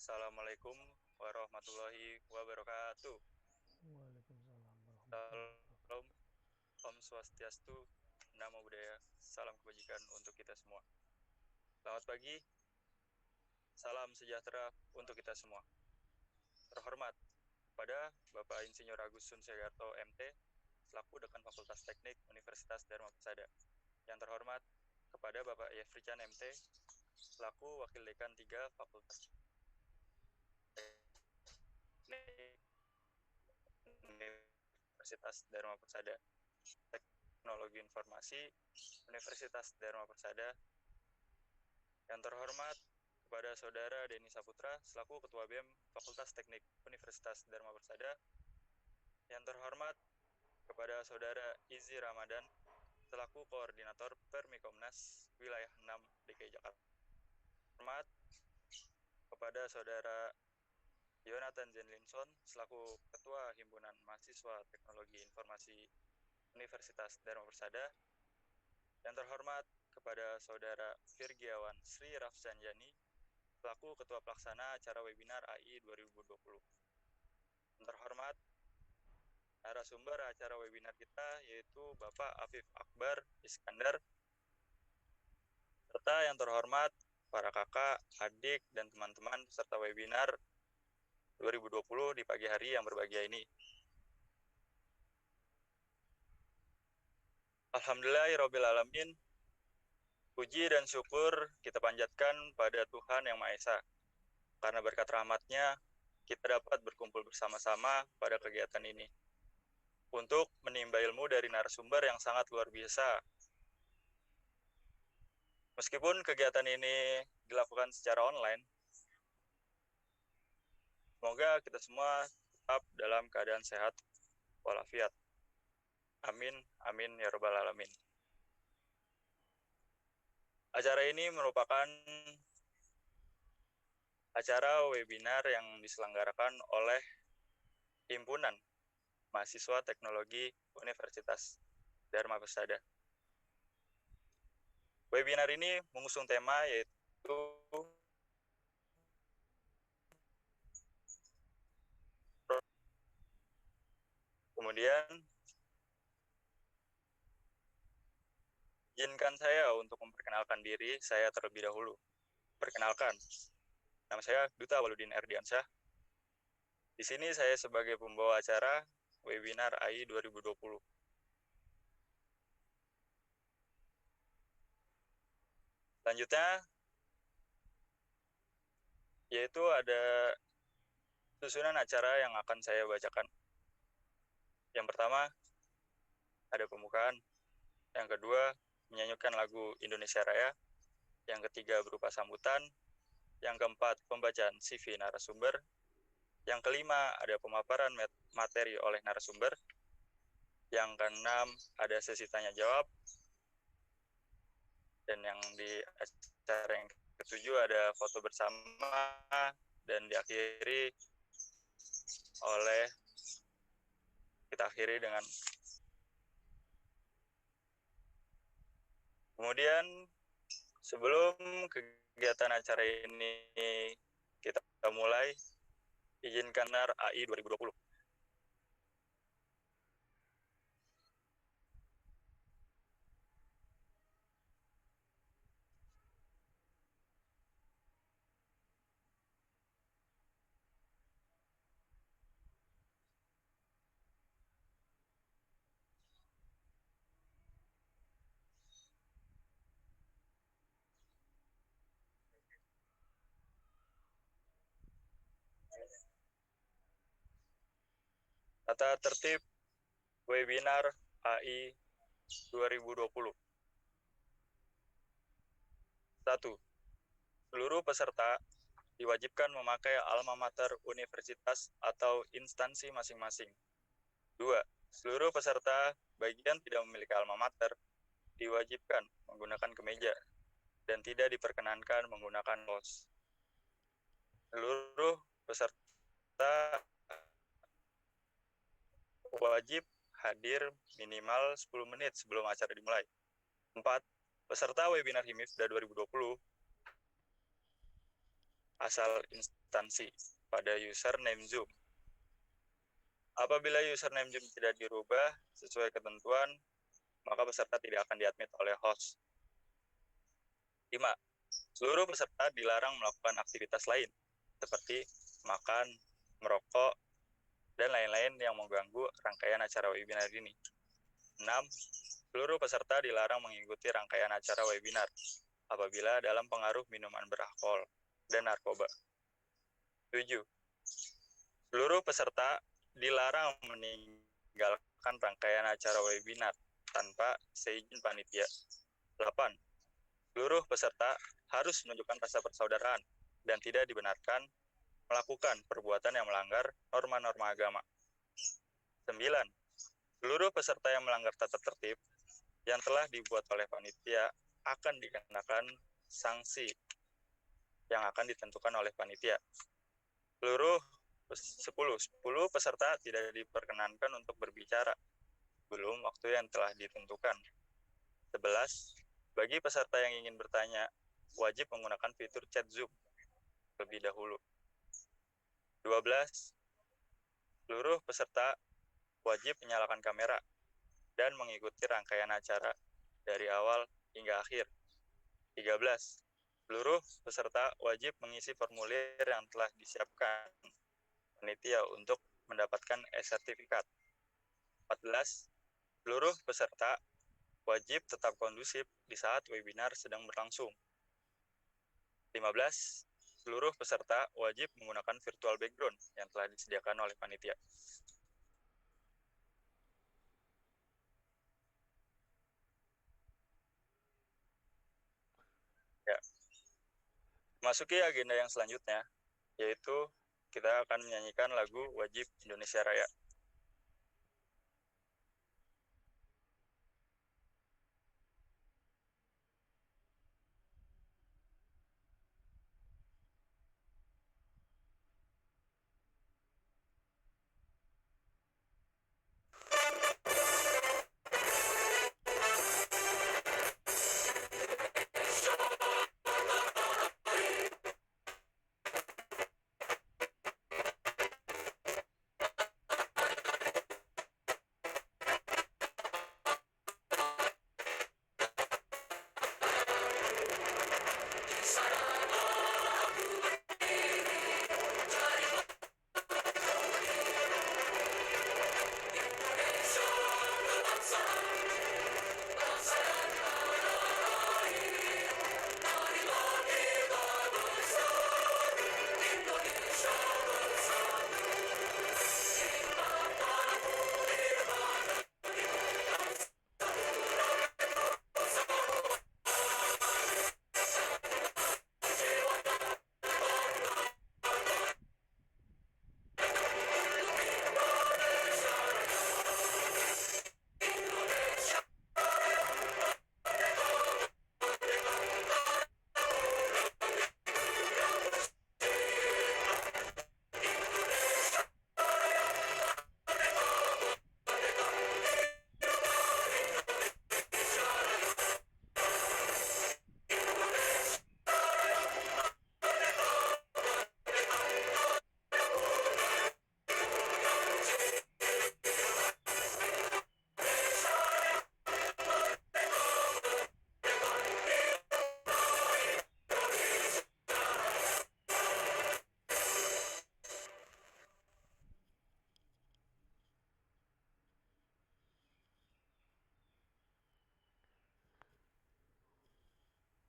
Assalamualaikum warahmatullahi wabarakatuh. Waalaikumsalam warahmatullahi wabarakatuh. Salam, Om Swastiastu, Namo Buddhaya, salam kebajikan untuk kita semua. Selamat pagi, salam sejahtera untuk kita semua. Terhormat pada Bapak Insinyur Agus Sunsegarto MT, selaku Dekan Fakultas Teknik Universitas Dharma Persada. Yang terhormat kepada Bapak Yefri Chan MT, selaku Wakil Dekan 3 Fakultas Teknik Universitas Dharma Persada. Teknologi Informasi Universitas Dharma Persada. Yang terhormat kepada Saudara Denny Saputra selaku Ketua BEM Fakultas Teknik Universitas Dharma Persada. Yang terhormat kepada Saudara Izi Ramadan selaku Koordinator Permikomnas Wilayah 6 DKI Jakarta. Terhormat kepada Saudara Yonathan Zenlinson selaku Ketua Himpunan Mahasiswa Teknologi Informasi Universitas Dharma Persada. Yang terhormat kepada Saudara Virgiawan Sri Rafsanjani selaku Ketua Pelaksana acara webinar AI 2020. Yang terhormat narasumber acara webinar kita yaitu Bapak Afif Akbar Iskandar, serta yang terhormat para kakak, adik, dan teman-teman peserta webinar 2020 di pagi hari yang berbahagia ini. Alhamdulillahirrabbilalamin, puji dan syukur kita panjatkan pada Tuhan Yang Maha Esa. Karena berkat rahmat-Nya, kita dapat berkumpul bersama-sama pada kegiatan ini untuk menimba ilmu dari narasumber yang sangat luar biasa. Meskipun kegiatan ini dilakukan secara online, semoga kita semua tetap dalam keadaan sehat walafiat. Amin, amin ya rabbal alamin. Acara ini merupakan acara webinar yang diselenggarakan oleh Himpunan Mahasiswa Teknologi Universitas Dharma Persada. Webinar ini mengusung tema yaitu kemudian izinkan saya untuk memperkenalkan diri saya terlebih dahulu. Perkenalkan, nama saya Duta Waludin Erdiansyah. Di sini saya sebagai pembawa acara webinar AI 2020. Selanjutnya, yaitu ada susunan acara yang akan saya bacakan. Yang pertama, ada pembukaan. Yang kedua, menyanyikan lagu Indonesia Raya. Yang ketiga, berupa sambutan. Yang keempat, pembacaan CV narasumber. Yang kelima, ada pemaparan materi oleh narasumber. Yang keenam, ada sesi tanya-jawab. Dan yang di acara yang ketujuh ada foto bersama, dan diakhiri oleh kita akhiri dengan kemudian sebelum kegiatan acara ini kita mulai, izinkan AI 2020. Tata tertib webinar AI 2020. 1. Seluruh peserta diwajibkan memakai alma mater universitas atau instansi masing-masing. 2. Seluruh peserta bagi yang tidak memiliki alma mater diwajibkan menggunakan kemeja dan tidak diperkenankan menggunakan kaos. Seluruh peserta wajib hadir minimal 10 menit sebelum acara dimulai. 4. Peserta webinar HIMIFDA 2020 asal instansi akuntansi pada username Zoom. Apabila username Zoom tidak dirubah sesuai ketentuan, maka peserta tidak akan diadmit oleh host. 5. Seluruh peserta dilarang melakukan aktivitas lain, seperti makan, merokok, dan lain-lain yang mengganggu rangkaian acara webinar ini. 6. Seluruh peserta dilarang mengikuti rangkaian acara webinar apabila dalam pengaruh minuman beralkohol dan narkoba. 7. Seluruh peserta dilarang meninggalkan rangkaian acara webinar tanpa seizin panitia. 8. Seluruh peserta harus menunjukkan rasa persaudaraan dan tidak dibenarkan melakukan perbuatan yang melanggar norma-norma agama. 9. Seluruh peserta yang melanggar tata tertib yang telah dibuat oleh panitia akan dikenakan sanksi yang akan ditentukan oleh panitia. 10 peserta tidak diperkenankan untuk berbicara belum waktu yang telah ditentukan. 11. Bagi peserta yang ingin bertanya, wajib menggunakan fitur chat Zoom terlebih dahulu. 12. Seluruh peserta wajib menyalakan kamera dan mengikuti rangkaian acara dari awal hingga akhir. 13. Seluruh peserta wajib mengisi formulir yang telah disiapkan panitia untuk mendapatkan e-sertifikat. 14. Seluruh peserta wajib tetap kondusif di saat webinar sedang berlangsung. 15. Seluruh peserta wajib menggunakan virtual background yang telah disediakan oleh panitia. Ya. Masuki agenda yang selanjutnya, yaitu kita akan menyanyikan lagu Wajib Indonesia Raya.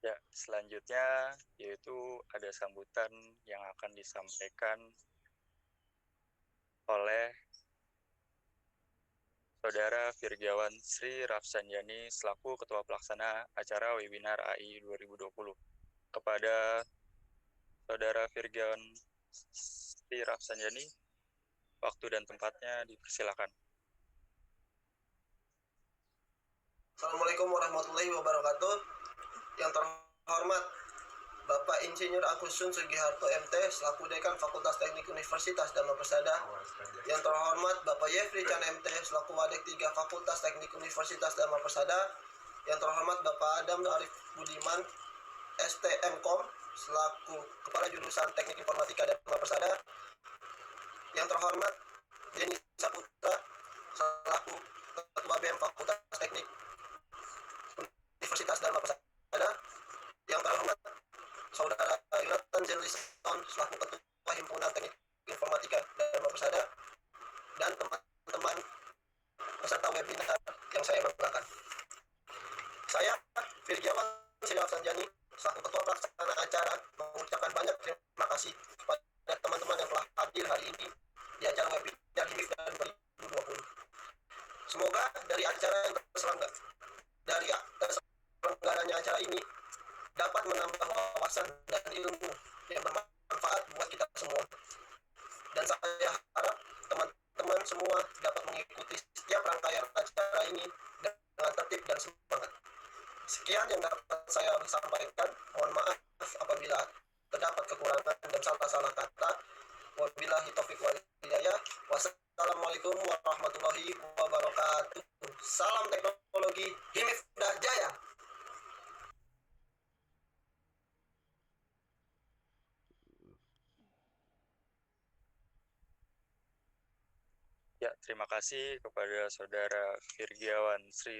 Ya, selanjutnya yaitu ada sambutan yang akan disampaikan oleh Saudara Virgawan Sri Rafsanjani selaku Ketua Pelaksana acara webinar AI 2020. Kepada Saudara Virgawan Sri Rafsanjani, waktu dan tempatnya dipersilakan. Assalamualaikum warahmatullahi wabarakatuh. Yang terhormat Bapak Insinyur Agus Sun Sugiharto MT selaku Dekan Fakultas Teknik Universitas Dharma Persada. Yang terhormat Bapak Yefri Chan MT selaku Wadek 3 Fakultas Teknik Universitas Dharma Persada. Yang terhormat Bapak Adam Arif Budiman STMkom selaku Kepala Jurusan Teknik Informatika Dharma Yang terhormat Denny Saputra selaku Ketua BEM Fakultas Teknik Universitas Dharma Persada. Yang terhormat Saudara Yonatan Zenlison selaku Ketua Himpunan Teknik Informatika Dharma Persada, dan teman-teman peserta webinar yang saya banggakan. Saya Firgiawan Silaf Sanjani selaku Ketua Pelaksana acara mengucapkan banyak terima kasih kepada teman-teman yang telah hadir hari ini di acara webinar HIMIF dan 2020. Semoga dari acara yang terselenggaranya acara ini dapat menambah wawasan dan ilmu yang bermanfaat buat kita semua. Dan saya harap teman-teman semua dapat mengikuti setiap rangkaian acara ini dengan tertib dan semangat. Sekian yang dapat saya sampaikan. Mohon maaf apabila terdapat kekurangan dan salah-salah kata. Wabillahi taufiq wal hidayah. Wassalamualaikum warahmatullahi wabarakatuh. Salam teknologi, HIMIF Jaya. Ya, terima kasih kepada Saudara Firgiawan Sri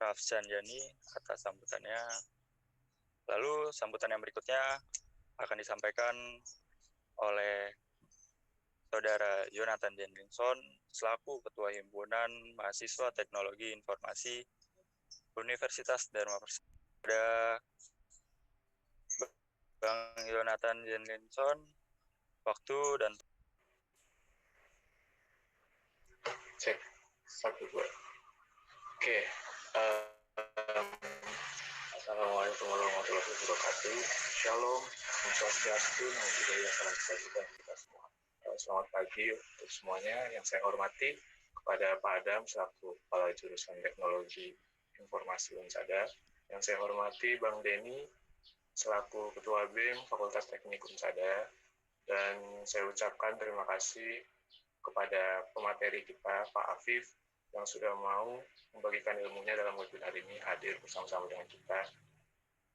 Rafsanjani atas sambutannya. Lalu sambutan yang berikutnya akan disampaikan oleh Saudara Yonatan Zenlison selaku Ketua Himpunan Mahasiswa Teknologi Informasi Universitas Dharma Persada. Bang Yonatan Zenlison, waktu dan cek 1 2. Oke. Assalamualaikum warahmatullahi wabarakatuh. Shalom, Om Swastiastu, Namo Buddhaya, salam kebajikan kita semua. Selamat pagi untuk semuanya. Yang saya hormati kepada Pak Adam selaku Kepala Jurusan Teknologi Informasi Unsada. Yang saya hormati Bang Denny selaku Ketua BEM Fakultas Teknik Unsada. Dan saya ucapkan terima kasih kepada pemateri kita, Pak Afif, yang sudah mau membagikan ilmunya dalam webinar ini, hadir bersama-sama dengan kita.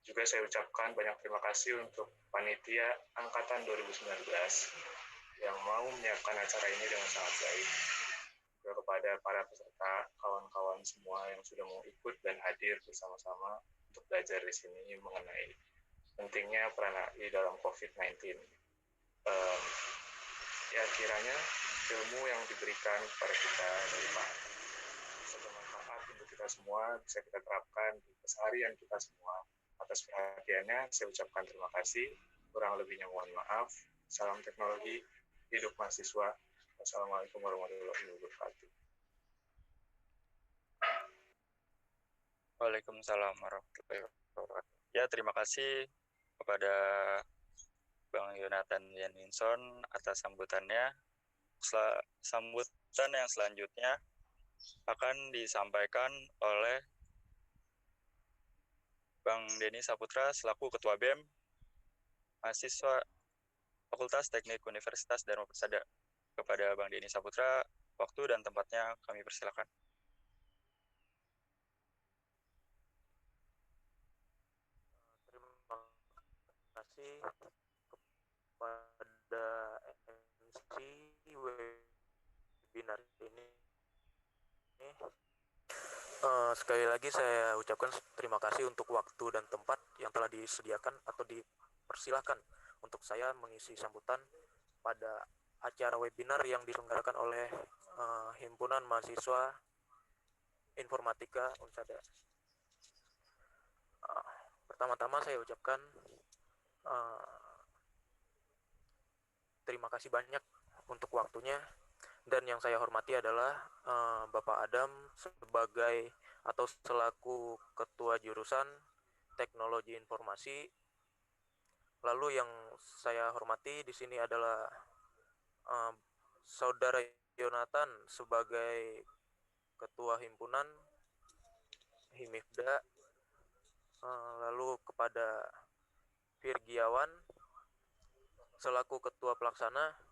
Juga saya ucapkan banyak terima kasih untuk panitia Angkatan 2019 yang mau menyiapkan acara ini dengan sangat baik. Juga kepada para peserta, kawan-kawan semua yang sudah mau ikut dan hadir bersama-sama untuk belajar di sini mengenai pentingnya peran AI dalam COVID-19. Ya, kiranya ilmu yang diberikan kepada kita dari Pak bisa bermanfaat untuk kita semua, bisa kita terapkan di keseharian kita semua. Atas perhatiannya, saya ucapkan terima kasih. Kurang lebihnya mohon maaf. Salam teknologi, hidup mahasiswa. Wassalamualaikum warahmatullahi wabarakatuh. Waalaikumsalam warahmatullahi wabarakatuh. Ya, terima kasih kepada Bang Yonatan Zenlison atas sambutannya. Sambutan yang selanjutnya akan disampaikan oleh Bang Denny Saputra selaku Ketua BEM Mahasiswa Fakultas Teknik Universitas Dharma Persada. Kepada Bang Denny Saputra, waktu dan tempatnya kami persilakan. Terima kasih kepada MC webinar ini. Sekali lagi saya ucapkan terima kasih untuk waktu dan tempat yang telah disediakan atau dipersilahkan untuk saya mengisi sambutan pada acara webinar yang diselenggarakan oleh Himpunan Mahasiswa Informatika Unsada. Pertama-tama saya ucapkan terima kasih banyak untuk waktunya. Dan yang saya hormati adalah Bapak Adam sebagai atau selaku Ketua Jurusan Teknologi Informasi. Lalu yang saya hormati di sini adalah Saudara Yonatan sebagai Ketua Himpunan HIMIFDA. Lalu kepada Firgiawan selaku Ketua Pelaksana.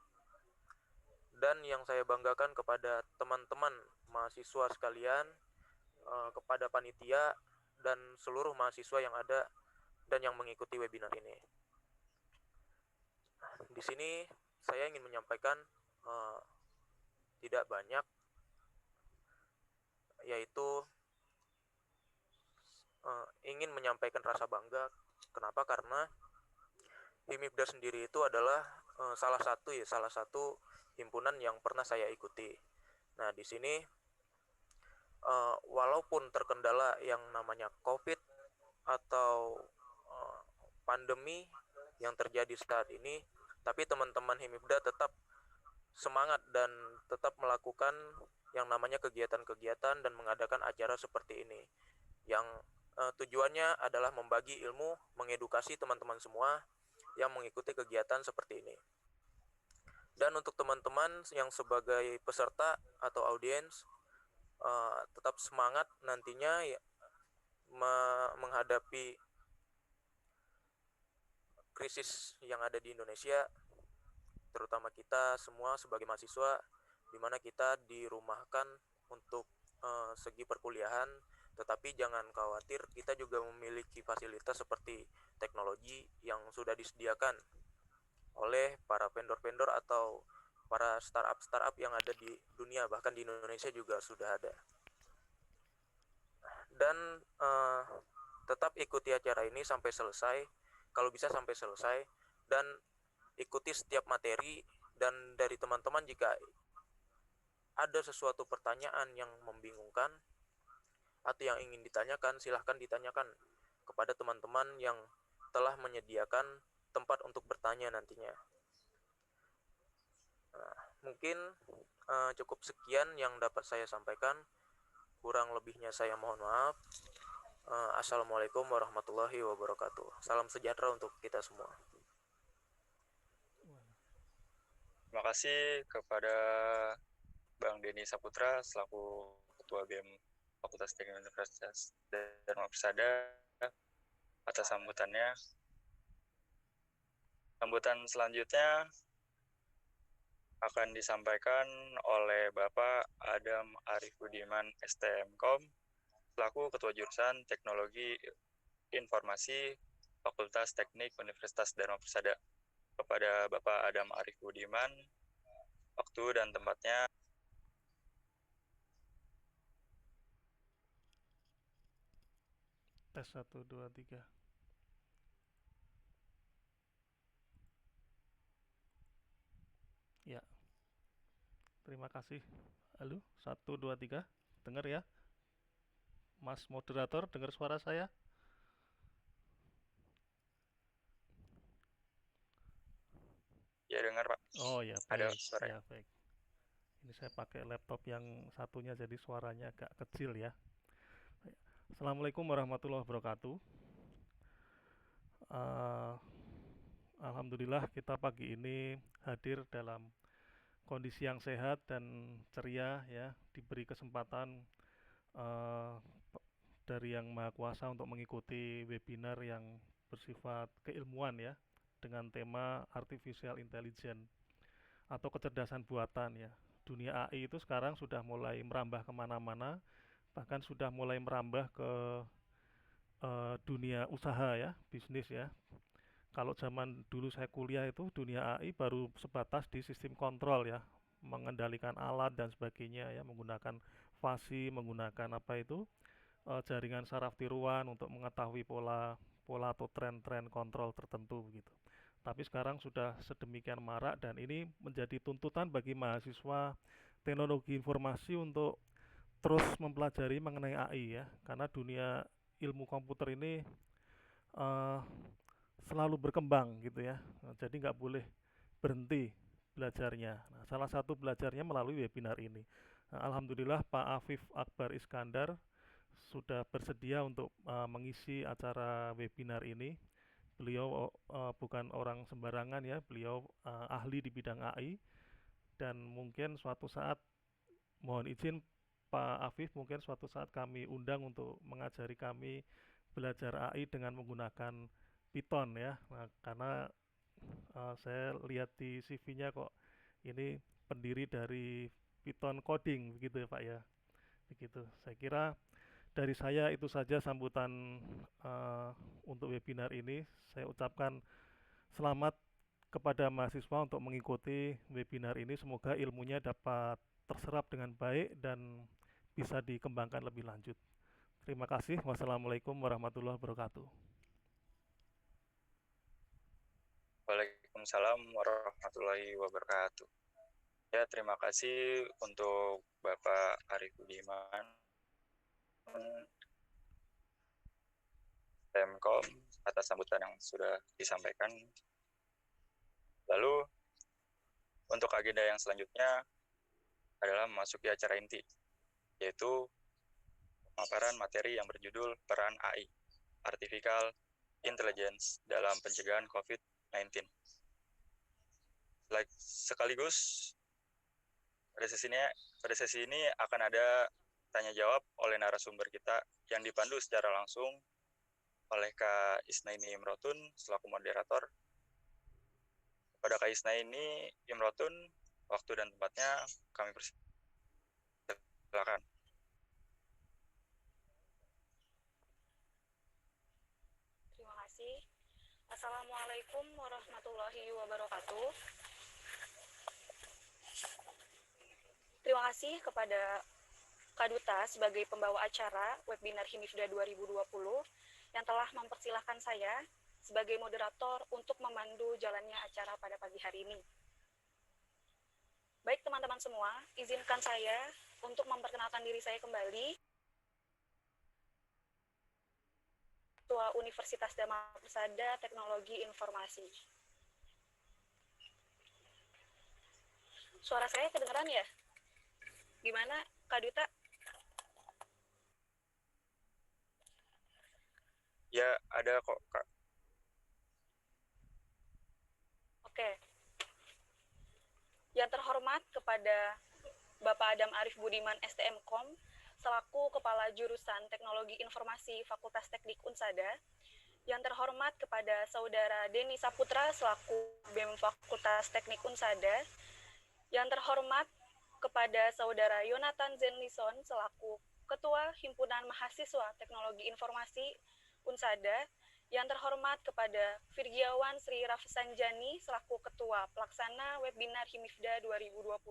Dan yang saya banggakan kepada teman-teman mahasiswa sekalian, kepada panitia dan seluruh mahasiswa yang ada dan yang mengikuti webinar ini. Di sini saya ingin menyampaikan uh, tidak banyak, yaitu ingin menyampaikan rasa bangga. Kenapa? Karena HIMIPDA sendiri itu adalah salah satu himpunan yang pernah saya ikuti. Nah, di sini walaupun terkendala yang namanya COVID atau pandemi yang terjadi saat ini, tapi teman-teman HIMIPDA tetap semangat dan tetap melakukan yang namanya kegiatan-kegiatan dan mengadakan acara seperti ini, yang tujuannya adalah membagi ilmu, mengedukasi teman-teman semua yang mengikuti kegiatan seperti ini. Dan untuk teman-teman yang sebagai peserta atau audiens, tetap semangat nantinya menghadapi krisis yang ada di Indonesia, terutama kita semua sebagai mahasiswa, di mana kita dirumahkan untuk segi perkuliahan, tetapi jangan khawatir, kita juga memiliki fasilitas seperti teknologi yang sudah disediakan oleh para vendor-vendor atau para startup yang ada di dunia, bahkan di Indonesia juga sudah ada. Dan tetap ikuti acara ini sampai selesai, kalau bisa sampai selesai, dan ikuti setiap materi. Dan dari teman-teman, jika ada sesuatu pertanyaan yang membingungkan atau yang ingin ditanyakan, silahkan ditanyakan kepada teman-teman yang telah menyediakan tempat untuk bertanya nantinya. Mungkin cukup sekian yang dapat saya sampaikan. Kurang lebihnya saya mohon maaf. Assalamualaikum warahmatullahi wabarakatuh. Salam sejahtera untuk kita semua. Terima kasih kepada Bang Denny Saputra selaku Ketua BEM Fakultas Teknik Universitas Dharma Persada atas sambutannya. Sambutan selanjutnya akan disampaikan oleh Bapak Adam Arif Budiman STMkom selaku Ketua Jurusan Teknologi Informasi Fakultas Teknik Universitas Dharma Persada. Kepada Bapak Adam Arif Budiman, waktu dan tempatnya. Tes 1, 2, 3. Ya. Terima kasih. Halo, 1, 2, 3. Dengar ya? Mas moderator, dengar suara saya? Ya, dengar, Pak. Oh ya, Ada baik. suara. Ya, baik. Ini saya pakai laptop yang satunya jadi suaranya agak kecil ya. Assalamualaikum warahmatullahi wabarakatuh. Alhamdulillah kita pagi ini hadir dalam kondisi yang sehat dan ceria ya, diberi kesempatan dari Yang Maha Kuasa untuk mengikuti webinar yang bersifat keilmuan ya, dengan tema Artificial Intelligence atau kecerdasan buatan ya. Dunia AI itu sekarang sudah mulai merambah kemana-mana, bahkan sudah mulai merambah ke dunia usaha ya, bisnis ya. Kalau zaman dulu saya kuliah itu dunia AI baru sebatas di sistem kontrol ya, mengendalikan alat dan sebagainya ya, menggunakan fasi, menggunakan apa itu jaringan saraf tiruan untuk mengetahui pola atau tren-tren kontrol tertentu begitu. Tapi sekarang sudah sedemikian marak dan ini menjadi tuntutan bagi mahasiswa teknologi informasi untuk terus mempelajari mengenai AI ya, karena dunia ilmu komputer ini selalu berkembang gitu ya. Jadi nggak boleh berhenti belajarnya. Nah, salah satu belajarnya melalui webinar ini. Alhamdulillah Pak Afif Akbar Iskandar sudah bersedia untuk mengisi acara webinar ini. Beliau bukan orang sembarangan ya, beliau ahli di bidang AI dan mungkin suatu saat, mohon izin Pak Afif, mungkin suatu saat kami undang untuk mengajari kami belajar AI dengan menggunakan Python ya. Nah, karena saya lihat di CV-nya kok ini pendiri dari Python coding begitu ya Pak ya. Begitu. Saya kira dari saya itu saja sambutan untuk webinar ini. Saya ucapkan selamat kepada mahasiswa untuk mengikuti webinar ini. Semoga ilmunya dapat terserap dengan baik dan bisa dikembangkan lebih lanjut. Terima kasih. Wassalamualaikum warahmatullahi wabarakatuh. Waalaikumsalam warahmatullahi wabarakatuh. Ya, terima kasih untuk Bapak Arif Budiman, Pemkom, atas sambutan yang sudah disampaikan. Lalu, untuk agenda yang selanjutnya adalah memasuki acara inti, yaitu pemaparan materi yang berjudul Peran AI, Artificial Intelligence dalam pencegahan COVID-19. Sekaligus, pada sesi ini akan ada tanya jawab oleh narasumber kita yang dipandu secara langsung oleh Kak Isnaini Imrotun selaku moderator. Pada Kak Isnaini Imrotun, waktu dan tempatnya kami persilakan. Terima kasih. Assalamualaikum warahmatullahi wabarakatuh. Terima kasih kepada Kak Duta sebagai pembawa acara webinar HIMIFDA 2020 yang telah mempersilahkan saya sebagai moderator untuk memandu jalannya acara pada pagi hari ini. Baik teman-teman semua, izinkan saya untuk memperkenalkan diri saya kembali. Ketua Universitas Dharma Persada Teknologi Informasi. Suara saya kedengeran ya? Gimana, Kak Duta? Ya, ada kok, Kak. Oke. Yang terhormat kepada Bapak Adam Arif Budiman STMkom, selaku Kepala Jurusan Teknologi Informasi Fakultas Teknik Unsada. Yang terhormat kepada Saudara Denny Saputra, selaku BEM Fakultas Teknik Unsada. Yang terhormat kepada Saudara Yonatan Zenlison, selaku Ketua Himpunan Mahasiswa Teknologi Informasi Unsada. Yang terhormat kepada Virgiawan Sri Rafsanjani selaku Ketua Pelaksana Webinar HIMIFDA 2020.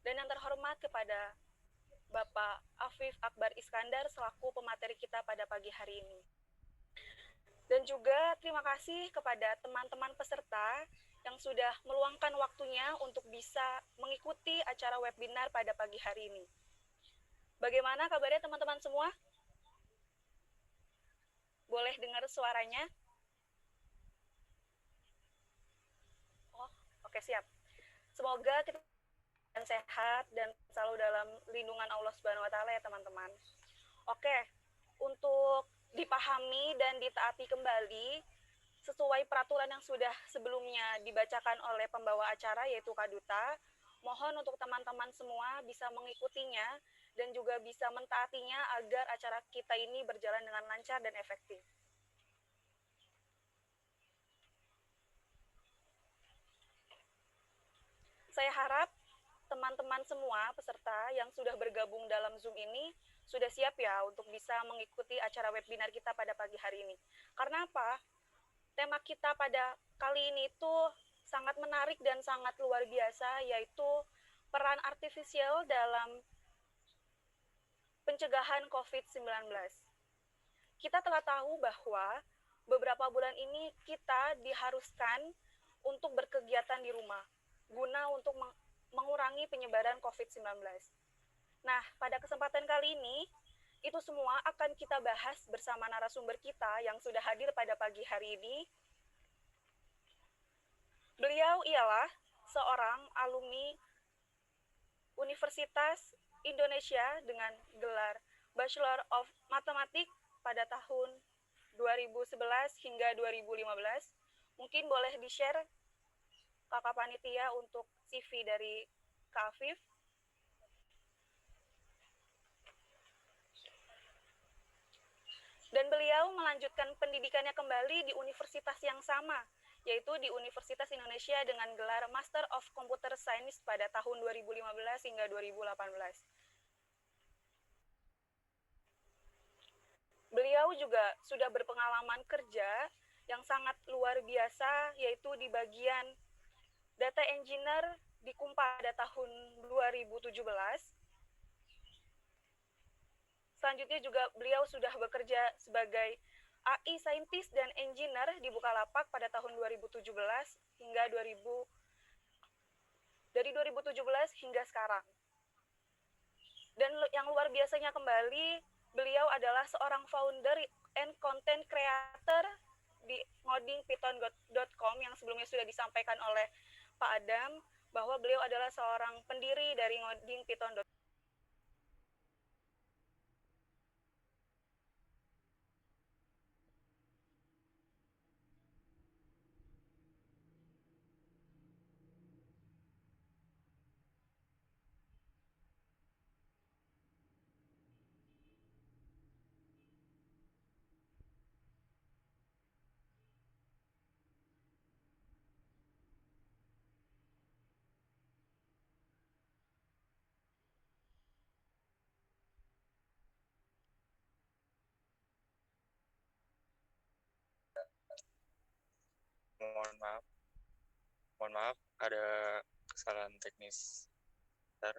Dan yang terhormat kepada Bapak Afif Akbar Iskandar selaku pemateri kita pada pagi hari ini. Dan juga terima kasih kepada teman-teman peserta yang sudah meluangkan waktunya untuk bisa mengikuti acara webinar pada pagi hari ini. Bagaimana kabarnya teman-teman semua? Boleh dengar suaranya? Oh, oke, siap. Semoga kita sehat dan selalu dalam lindungan Allah Subhanahu wa taala ya, teman-teman. Oke, untuk dipahami dan ditaati kembali sesuai peraturan yang sudah sebelumnya dibacakan oleh pembawa acara yaitu Kak Duta, mohon untuk teman-teman semua bisa mengikutinya dan juga bisa mentaatinya agar acara kita ini berjalan dengan lancar dan efektif. Saya harap teman-teman semua peserta yang sudah bergabung dalam Zoom ini sudah siap ya untuk bisa mengikuti acara webinar kita pada pagi hari ini. Karena apa? Tema kita pada kali ini itu sangat menarik dan sangat luar biasa, yaitu peran artifisial dalam pencegahan COVID-19. Kita telah tahu bahwa beberapa bulan ini kita diharuskan untuk berkegiatan di rumah, guna untuk mengurangi penyebaran COVID-19. Nah, pada kesempatan kali ini, itu semua akan kita bahas bersama narasumber kita yang sudah hadir pada pagi hari ini. Beliau ialah seorang alumni Universitas Indonesia dengan gelar Bachelor of Mathematics pada tahun 2011 hingga 2015. Mungkin boleh di-share Kakak Panitia untuk CV dari Kak Afif. Dan beliau melanjutkan pendidikannya kembali di universitas yang sama, yaitu di Universitas Indonesia dengan gelar Master of Computer Science pada tahun 2015 hingga 2018. Beliau juga sudah berpengalaman kerja yang sangat luar biasa, yaitu di bagian data engineer di Kumpa pada tahun 2017. Selanjutnya juga beliau sudah bekerja sebagai AI Scientist dan Engineer di Bukalapak pada tahun 2017 hingga dari 2017 hingga sekarang. Dan yang luar biasanya kembali, beliau adalah seorang founder and content creator di ngodingpython.com yang sebelumnya sudah disampaikan oleh Pak Adam, bahwa beliau adalah seorang pendiri dari ngodingpython.com. Mohon maaf ada kesalahan teknis. Bentar,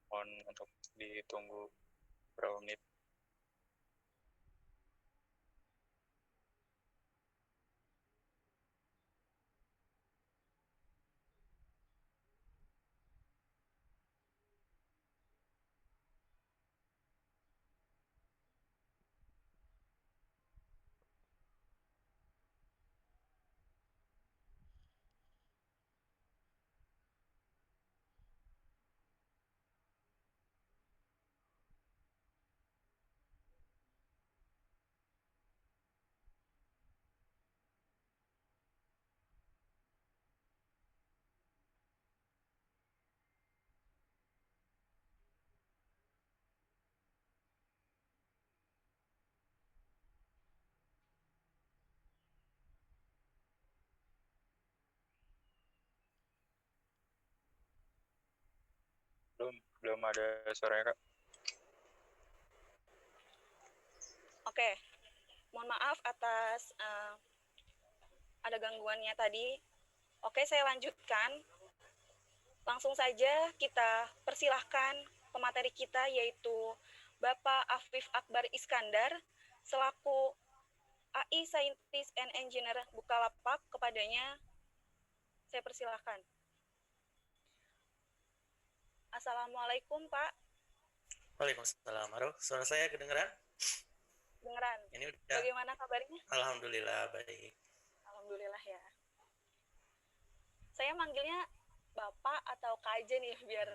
mohon untuk ditunggu beberapa menit. Belum ada suaranya, Kak. Oke, mohon maaf atas ada gangguannya tadi. Oke, saya lanjutkan. Langsung saja kita persilahkan pemateri kita, yaitu Bapak Afif Akbar Iskandar selaku AI Scientist and Engineer Bukalapak. Kepadanya saya persilahkan. Assalamualaikum, Pak. Waalaikumsalam. Suara saya kedengeran? Dengeran. Ini udah. Bagaimana kabarnya? Alhamdulillah baik. Alhamdulillah ya. Saya manggilnya Bapak atau Kak aja nih biar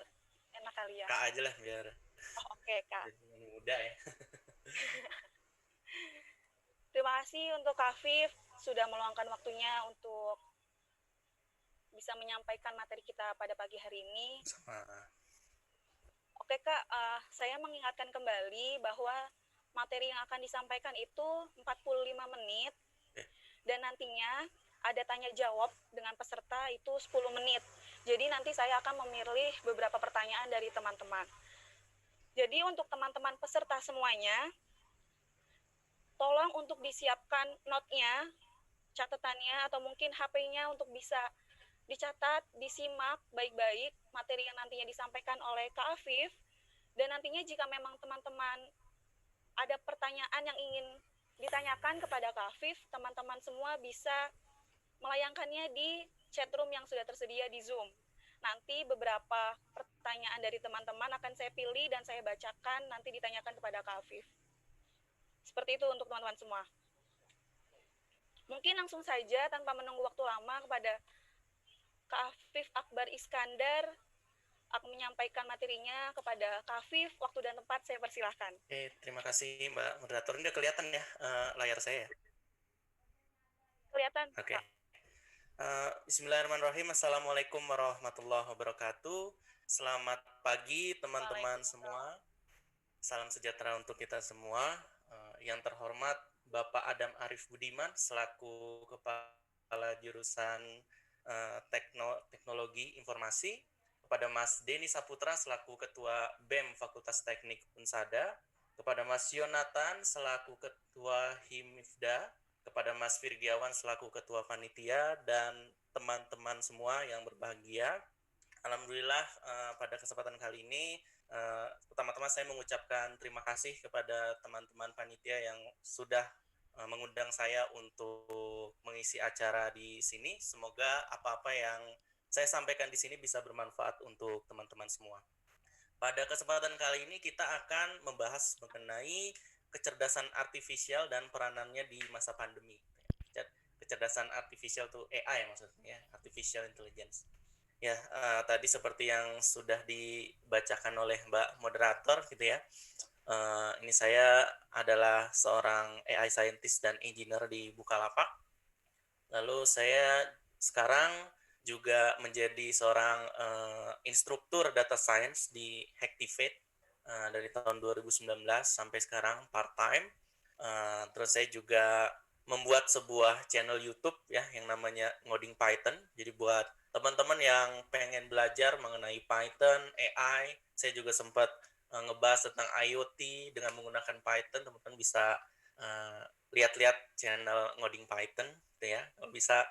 enak kali ya. Kak aja lah biar. Oh, oke, Kak. Jadi muda ya. Terima kasih untuk Kak Afif sudah meluangkan waktunya untuk bisa menyampaikan materi kita pada pagi hari ini. Sama. Oke, Kak, saya mengingatkan kembali bahwa materi yang akan disampaikan itu 45 menit dan nantinya ada tanya jawab dengan peserta itu 10 menit. Jadi nanti saya akan memilih beberapa pertanyaan dari teman-teman. Jadi untuk teman-teman peserta semuanya, tolong untuk disiapkan note-nya, catatannya, atau mungkin HP-nya untuk bisa dicatat, disimak baik-baik materi yang nantinya disampaikan oleh Kak Afif. Dan nantinya jika memang teman-teman ada pertanyaan yang ingin ditanyakan kepada Kak Afif, teman-teman semua bisa melayangkannya di chatroom yang sudah tersedia di Zoom. Nanti beberapa pertanyaan dari teman-teman akan saya pilih dan saya bacakan, nanti ditanyakan kepada Kak Afif. Seperti itu untuk teman-teman semua. Mungkin langsung saja tanpa menunggu waktu lama kepada Kak Afif Akbar Iskandar akan menyampaikan materinya kepada Kak Afif. Waktu dan tempat saya persilahkan. Oke, terima kasih Mbak Moderator. Ini udah kelihatan ya layar saya? Kelihatan. Oke. Bismillahirrahmanirrahim. Assalamualaikum warahmatullahi wabarakatuh. Selamat pagi teman-teman semua. Salam sejahtera untuk kita semua. Yang terhormat Bapak Adam Arif Budiman selaku Kepala Jurusan Teknologi Informasi, kepada Mas Denny Saputra selaku Ketua BEM Fakultas Teknik Unsada, kepada Mas Yonatan selaku Ketua HIMIFDA, kepada Mas Virgiawan selaku Ketua Panitia dan teman-teman semua yang berbahagia. Alhamdulillah pada kesempatan kali ini pertama-tama saya mengucapkan terima kasih kepada teman-teman panitia yang sudah mengundang saya untuk mengisi acara di sini. Semoga apa-apa yang saya sampaikan di sini bisa bermanfaat untuk teman-teman semua. Pada kesempatan kali ini kita akan membahas mengenai kecerdasan artifisial dan peranannya di masa pandemi. Kecerdasan artifisial itu AI maksudnya, artificial intelligence. Ya, tadi seperti yang sudah dibacakan oleh Mbak Moderator gitu ya. Ini saya adalah seorang AI scientist dan engineer di Bukalapak. Lalu saya sekarang juga menjadi seorang instruktur data science di Hacktivate dari tahun 2019 sampai sekarang part-time. Terus saya juga membuat sebuah channel YouTube ya yang namanya Ngoding Python. Jadi buat teman-teman yang pengen belajar mengenai Python, AI, saya juga sempat ngebahas tentang IoT dengan menggunakan Python. Teman-teman bisa lihat-lihat channel Ngoding Python gitu ya. Kalau bisa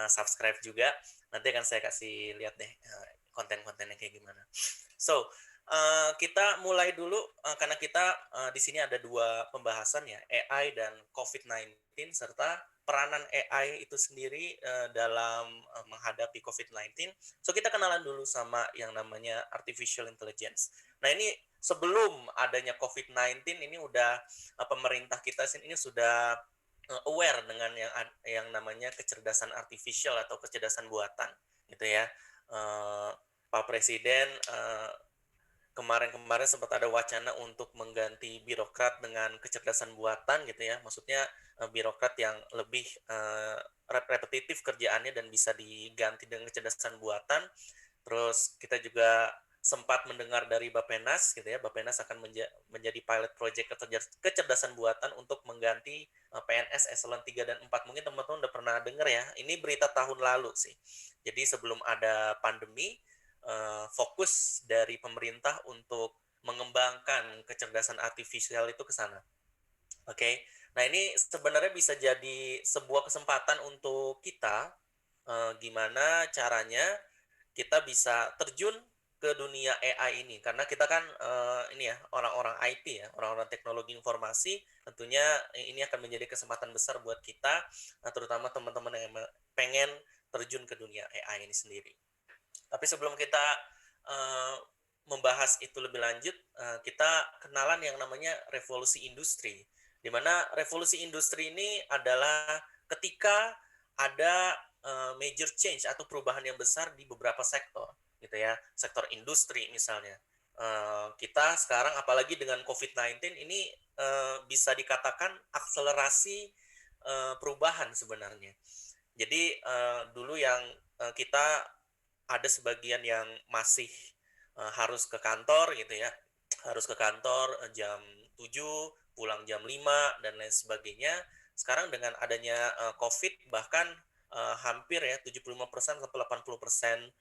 subscribe juga. Nanti akan saya kasih lihat deh konten-kontennya kayak gimana. So, kita mulai dulu karena kita di sini ada dua pembahasan ya, AI dan COVID-19 serta peranan AI itu sendiri dalam menghadapi COVID-19. So kita kenalan dulu sama yang namanya artificial intelligence. Nah ini sebelum adanya COVID-19 ini udah pemerintah kita ini sudah aware dengan yang namanya kecerdasan artificial atau kecerdasan buatan gitu ya. Pak Presiden kemarin-kemarin sempat ada wacana untuk mengganti birokrat dengan kecerdasan buatan gitu ya. Maksudnya birokrat yang lebih repetitif kerjaannya dan bisa diganti dengan kecerdasan buatan. Terus kita juga sempat mendengar dari Bappenas gitu ya. Bappenas akan menjadi pilot project kecerdasan buatan untuk mengganti PNS eselon 3 dan 4. Mungkin teman-teman udah pernah dengar ya. Ini berita tahun lalu sih. Jadi sebelum ada pandemi fokus dari pemerintah untuk mengembangkan kecerdasan artifisial itu ke sana. Oke. Nah, ini sebenarnya bisa jadi sebuah kesempatan untuk kita gimana caranya kita bisa terjun ke dunia AI ini karena kita kan ini ya orang-orang IT ya, orang-orang teknologi informasi, tentunya ini akan menjadi kesempatan besar buat kita terutama teman-teman yang pengen terjun ke dunia AI ini sendiri. Tapi sebelum kita membahas itu lebih lanjut, kita kenalan yang namanya revolusi industri. Di mana revolusi industri ini adalah ketika ada major change atau perubahan yang besar di beberapa sektor, gitu ya. Sektor industri misalnya. Kita sekarang apalagi dengan COVID-19 ini bisa dikatakan akselerasi perubahan sebenarnya. Jadi dulu yang kita ada sebagian yang masih harus ke kantor gitu ya. Harus ke kantor jam 7, pulang jam 5 dan lain sebagainya. Sekarang dengan adanya COVID bahkan hampir ya 75% sampai 80%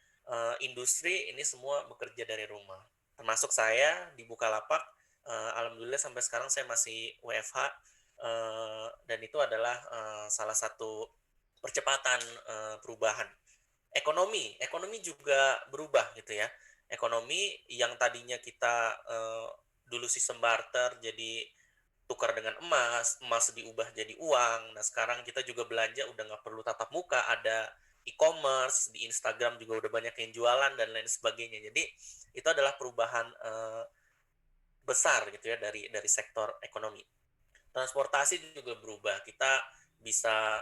industri ini semua bekerja dari rumah. Termasuk saya di Bukalapak, alhamdulillah sampai sekarang saya masih WFH dan itu adalah salah satu percepatan perubahan. Ekonomi juga berubah gitu ya. Ekonomi yang tadinya kita dulu sistem barter jadi tukar dengan emas diubah jadi uang. Nah sekarang kita juga belanja udah nggak perlu tatap muka, ada e-commerce, di Instagram juga udah banyak yang jualan dan lain sebagainya. Jadi itu adalah perubahan besar gitu ya dari sektor ekonomi. Transportasi juga berubah. Kita bisa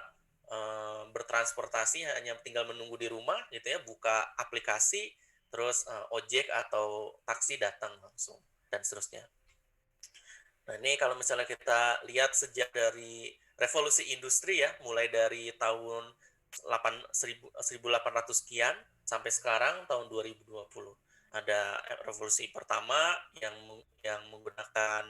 bertransportasi hanya tinggal menunggu di rumah gitu ya, buka aplikasi terus ojek atau taksi datang langsung dan seterusnya. Nah ini kalau misalnya kita lihat sejak dari revolusi industri ya, mulai dari tahun 1800 sekian sampai sekarang tahun 2020 ada revolusi pertama yang menggunakan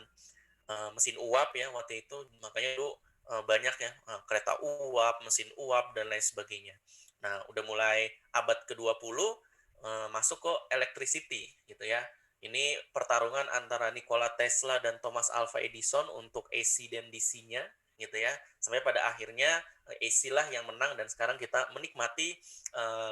mesin uap ya waktu itu, makanya dulu banyak ya kereta uap, mesin uap dan lain sebagainya. Nah, udah mulai abad ke-20 masuk ke electricity gitu ya. Ini pertarungan antara Nikola Tesla dan Thomas Alva Edison untuk AC dan DC-nya gitu ya. Sampai pada akhirnya AC lah yang menang dan sekarang kita menikmati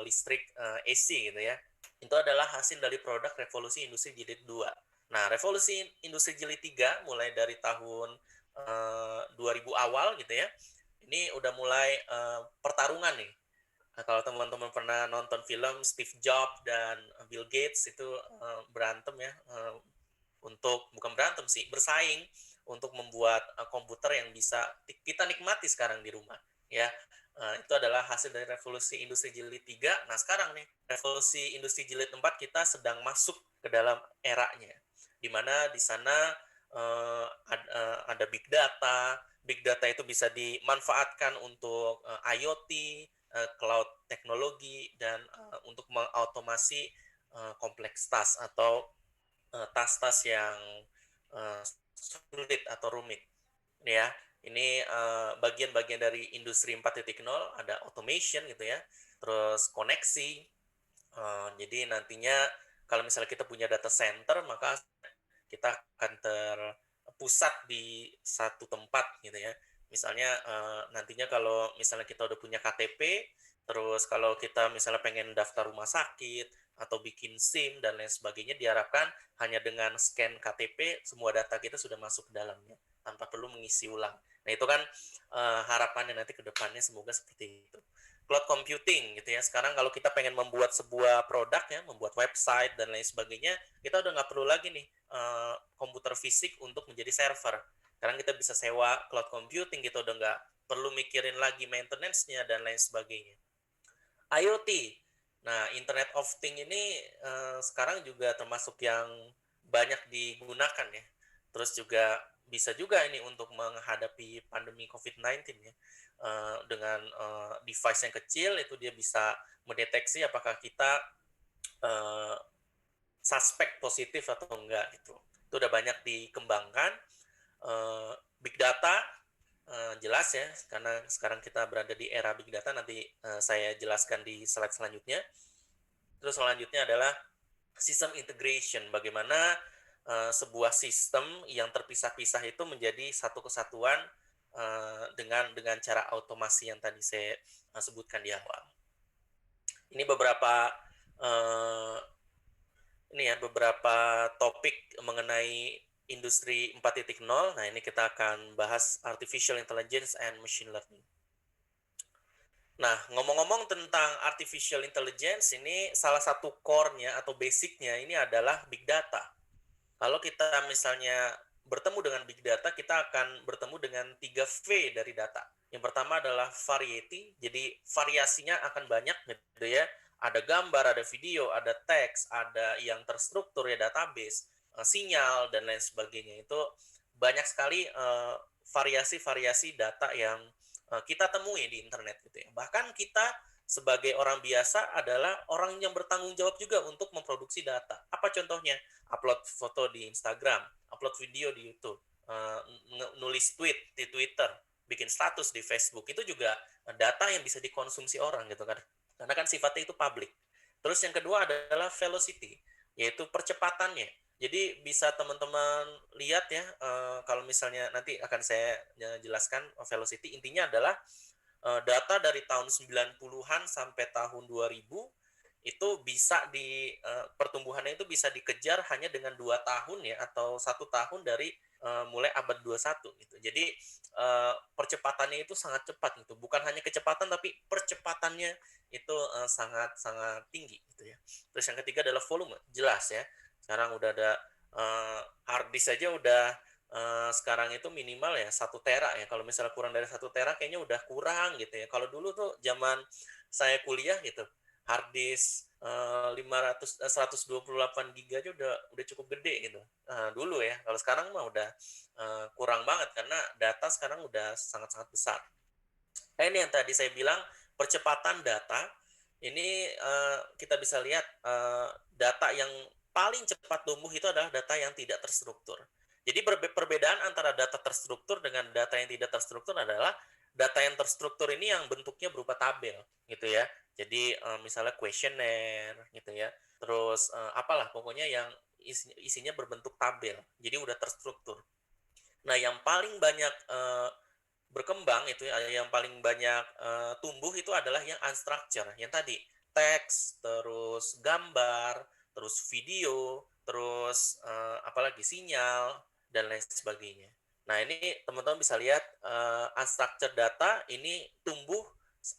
listrik AC gitu ya. Itu adalah hasil dari produk revolusi industri jilid 2. Nah, revolusi industri jilid 3 mulai dari tahun 2000 awal gitu ya. Ini udah mulai pertarungan nih. Nah, kalau teman-teman pernah nonton film Steve Jobs dan Bill Gates itu berantem ya, untuk bukan berantem sih, bersaing untuk membuat komputer yang bisa kita nikmati sekarang di rumah ya. Itu adalah hasil dari revolusi industri jilid 3. Nah, sekarang nih revolusi industri jilid 4 kita sedang masuk ke dalam eranya, di mana di sana ada big data. Big data itu bisa dimanfaatkan untuk IoT, cloud teknologi, dan untuk mengautomasi kompleks task atau tas-tas yang sulit atau rumit ya. Ini bagian-bagian dari industri 4.0, ada automation gitu ya, terus koneksi. Jadi nantinya kalau misalnya kita punya data center, maka kita akan terpusat di satu tempat gitu ya. Misalnya nantinya kalau misalnya kita udah punya KTP, terus kalau kita misalnya pengen daftar rumah sakit atau bikin SIM dan lain sebagainya, diharapkan hanya dengan scan KTP semua data kita sudah masuk ke dalamnya tanpa perlu mengisi ulang. Nah, itu kan harapannya nanti ke depannya, semoga seperti itu. Cloud computing gitu ya. Sekarang kalau kita pengen membuat sebuah produk ya, membuat website dan lain sebagainya, kita udah nggak perlu lagi nih komputer fisik untuk menjadi server. Sekarang kita bisa sewa cloud computing, kita udah nggak perlu mikirin lagi maintenance-nya dan lain sebagainya. IoT, nah Internet of Things ini sekarang juga termasuk yang banyak digunakan ya. Terus juga bisa juga ini untuk menghadapi pandemi COVID-19 ya. Dengan device yang kecil itu dia bisa mendeteksi apakah kita suspek positif atau enggak gitu. Itu udah banyak dikembangkan. Big data jelas ya, karena sekarang kita berada di era big data, nanti saya jelaskan di slide selanjutnya. Terus selanjutnya adalah system integration, bagaimana sebuah sistem yang terpisah-pisah itu menjadi satu kesatuan dengan cara automasi yang tadi saya sebutkan di awal. Ini beberapa beberapa topik mengenai industri 4.0. Nah, ini kita akan bahas artificial intelligence and machine learning. Nah, ngomong-ngomong tentang artificial intelligence, ini salah satu core-nya atau basic-nya ini adalah big data. Kalau kita misalnya bertemu dengan big data, kita akan bertemu dengan 3V dari data. Yang pertama adalah variety, jadi variasinya akan banyak gitu ya. Ada gambar, ada video, ada teks, ada yang terstruktur ya, database, sinyal, dan lain sebagainya. Itu banyak sekali variasi-variasi data yang kita temui di internet gitu ya. Bahkan kita sebagai orang biasa adalah orang yang bertanggung jawab juga untuk memproduksi data. Apa contohnya? Upload foto di Instagram, upload video di YouTube, nulis tweet di Twitter, bikin status di Facebook. Itu juga data yang bisa dikonsumsi orang gitu kan. Karena kan sifatnya itu public. Terus yang kedua adalah velocity, yaitu percepatannya. Jadi bisa teman-teman lihat ya, kalau misalnya nanti akan saya jelaskan velocity, intinya adalah data dari tahun 90-an sampai tahun 2000 itu bisa pertumbuhannya itu bisa dikejar hanya dengan 2 tahun ya, atau 1 tahun dari mulai abad 21 gitu. Jadi percepatannya itu sangat cepat gitu. Bukan hanya kecepatan tapi percepatannya itu sangat tinggi gitu ya. Terus yang ketiga adalah volume. Jelas ya. Sekarang udah ada hard disk saja udah sekarang itu minimal ya 1 tera ya. Kalau misalnya kurang dari 1 tera kayaknya udah kurang gitu ya. Kalau dulu tuh zaman saya kuliah gitu, hard disk 128 giga aja udah cukup gede gitu. Dulu ya. Kalau sekarang mah udah kurang banget karena data sekarang udah sangat-sangat besar. Nah, ini yang tadi saya bilang percepatan data. Ini kita bisa lihat data yang paling cepat tumbuh itu adalah data yang tidak terstruktur. Jadi perbedaan antara data terstruktur dengan data yang tidak terstruktur adalah data yang terstruktur ini yang bentuknya berupa tabel gitu ya. Jadi misalnya kuesioner gitu ya. Terus apalah pokoknya yang isinya berbentuk tabel. Jadi udah terstruktur. Nah, yang paling banyak berkembang itu yang paling banyak tumbuh itu adalah yang unstructured, yang tadi teks, terus gambar, terus video, terus apalagi sinyal dan lain sebagainya. Nah, ini teman-teman bisa lihat unstructured data ini tumbuh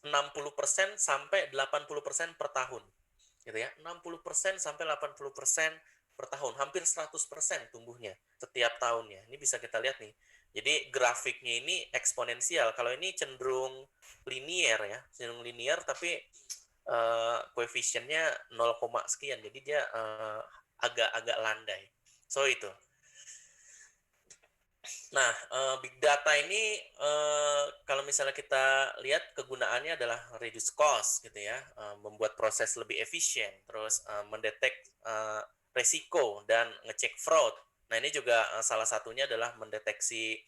60% sampai 80% per tahun. Gitu ya. 60% sampai 80% per tahun, hampir 100% tumbuhnya setiap tahunnya. Ini bisa kita lihat nih. Jadi grafiknya ini eksponensial. Kalau ini cenderung linear ya, cenderung linear tapi koefisiennya 0, sekian. Jadi dia agak landai. So itu. Nah, big data ini kalau misalnya kita lihat kegunaannya adalah reduce cost gitu ya, membuat proses lebih efisien, terus mendetek resiko dan ngecek fraud. Nah, ini juga salah satunya adalah mendeteksi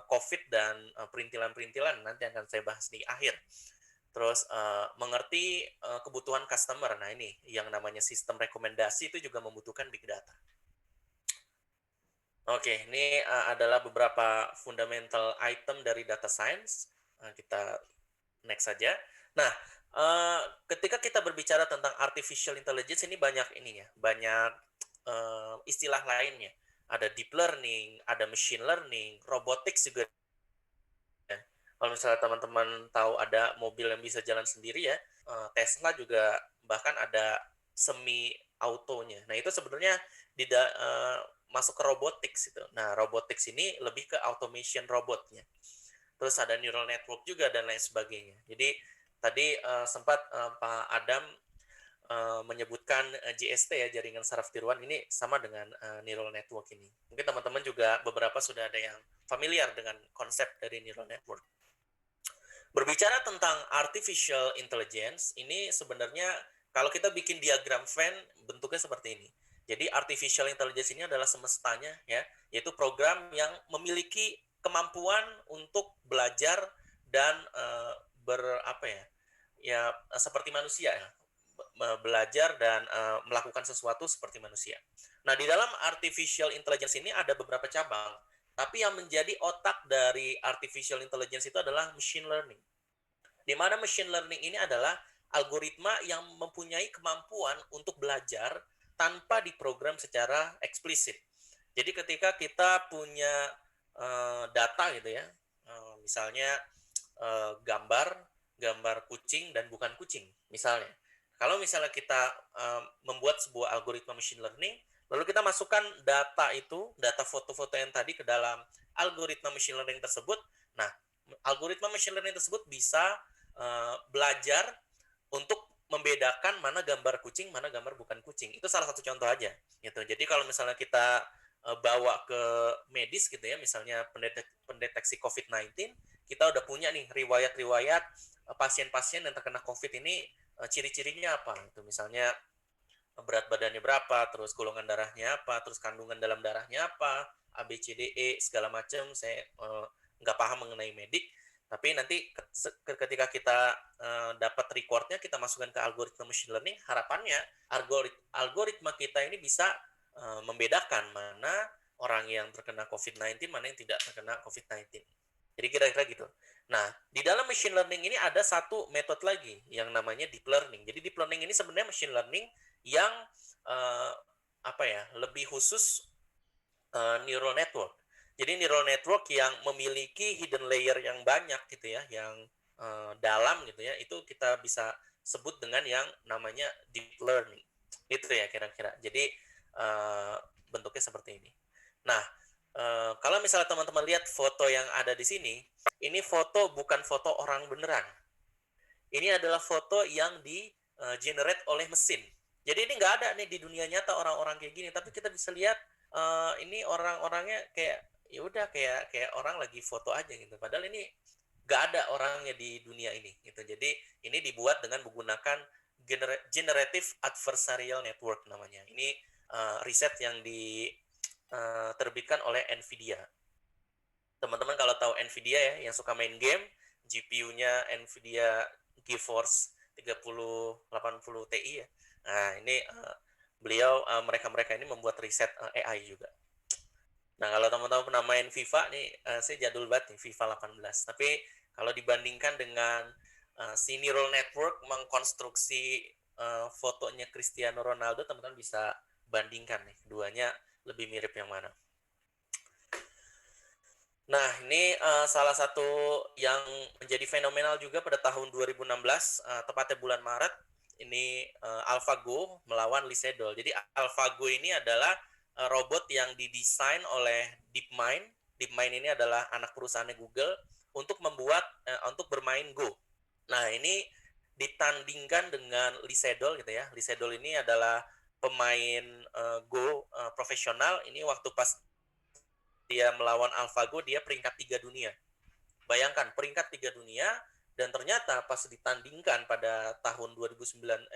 COVID dan perintilan-perintilan, nanti akan saya bahas di akhir. Terus mengerti kebutuhan customer. Nah, ini yang namanya sistem rekomendasi itu juga membutuhkan big data. Oke, ini adalah beberapa fundamental item dari data science. Kita next saja. Nah, ketika kita berbicara tentang artificial intelligence ini banyak ininya, banyak istilah lainnya. Ada deep learning, ada machine learning, robotics juga. Kalau misalnya teman-teman tahu ada mobil yang bisa jalan sendiri ya, Tesla juga bahkan ada semi autonya. Nah, itu sebenarnya masuk ke robotics itu. Nah, robotics ini lebih ke automation robotnya. Terus ada neural network juga dan lain sebagainya. Jadi tadi sempat Pak Adam menyebutkan JST ya, jaringan saraf tiruan, ini sama dengan neural network ini. Mungkin teman-teman juga beberapa sudah ada yang familiar dengan konsep dari neural network. Berbicara tentang artificial intelligence, ini sebenarnya kalau kita bikin diagram Venn bentuknya seperti ini. Jadi artificial intelligence ini adalah semestanya ya, yaitu program yang memiliki kemampuan untuk belajar dan seperti manusia ya. Belajar dan melakukan sesuatu seperti manusia. Nah, di dalam artificial intelligence ini ada beberapa cabang, tapi yang menjadi otak dari artificial intelligence itu adalah machine learning. Di mana machine learning ini adalah algoritma yang mempunyai kemampuan untuk belajar tanpa diprogram secara eksplisit. Jadi ketika kita punya data gitu ya, misalnya gambar kucing dan bukan kucing misalnya. Kalau misalnya kita membuat sebuah algoritma machine learning, lalu kita masukkan data foto-foto yang tadi ke dalam algoritma machine learning tersebut. Nah, algoritma machine learning tersebut bisa belajar untuk membedakan mana gambar kucing, mana gambar bukan kucing. Itu salah satu contoh aja. Gitu. Jadi kalau misalnya kita bawa ke medis gitu ya, misalnya pendeteksi COVID-19, kita udah punya nih riwayat-riwayat pasien-pasien yang terkena COVID ini, ciri-cirinya apa. Itu misalnya berat badannya berapa, terus golongan darahnya apa, terus kandungan dalam darahnya apa, ABCDE segala macam. Saya nggak paham mengenai medik, tapi nanti ketika kita dapat recordnya, kita masukkan ke algoritma machine learning, harapannya algoritma kita ini bisa membedakan mana orang yang terkena COVID-19, mana yang tidak terkena COVID-19. Jadi kira-kira gitu. Nah, di dalam machine learning ini ada satu metode lagi yang namanya deep learning. Jadi deep learning ini sebenarnya machine learning yang lebih khusus neural network. Jadi neural network yang memiliki hidden layer yang banyak gitu ya, yang dalam gitu ya, itu kita bisa sebut dengan yang namanya deep learning. Itu ya kira-kira. Jadi bentuknya seperti ini. Nah, kalau misalnya teman-teman lihat foto yang ada di sini, ini foto bukan foto orang beneran. Ini adalah foto yang di-generate oleh mesin. Jadi ini nggak ada nih di dunia nyata orang-orang kayak gini, tapi kita bisa lihat ini orang-orangnya kayak ya udah kayak orang lagi foto aja gitu. Padahal ini nggak ada orangnya di dunia ini gitu. Jadi ini dibuat dengan menggunakan generative adversarial network namanya. Ini riset yang diterbitkan oleh Nvidia. Teman-teman kalau tahu Nvidia ya, yang suka main game, GPU-nya Nvidia GeForce 3080 Ti ya. Nah, ini beliau mereka ini membuat riset AI juga. Nah, kalau teman-teman pernah main FIFA nih, saya jadul banget nih FIFA 18. Tapi kalau dibandingkan dengan si neural network mengkonstruksi fotonya Cristiano Ronaldo, teman-teman bisa bandingkan nih, keduanya lebih mirip yang mana. Nah, ini salah satu yang menjadi fenomenal juga pada tahun 2016, tepatnya bulan Maret, ini AlphaGo melawan Lisedol. Jadi AlphaGo ini adalah robot yang didesain oleh DeepMind. DeepMind ini adalah anak perusahaannya Google untuk untuk bermain Go. Nah, ini ditandingkan dengan Lisedol gitu ya. Lisedol ini adalah pemain Go profesional. Ini waktu pas dia melawan AlphaGo, dia peringkat 3 dunia. Bayangkan, peringkat 3 dunia, dan ternyata pas ditandingkan pada tahun 2016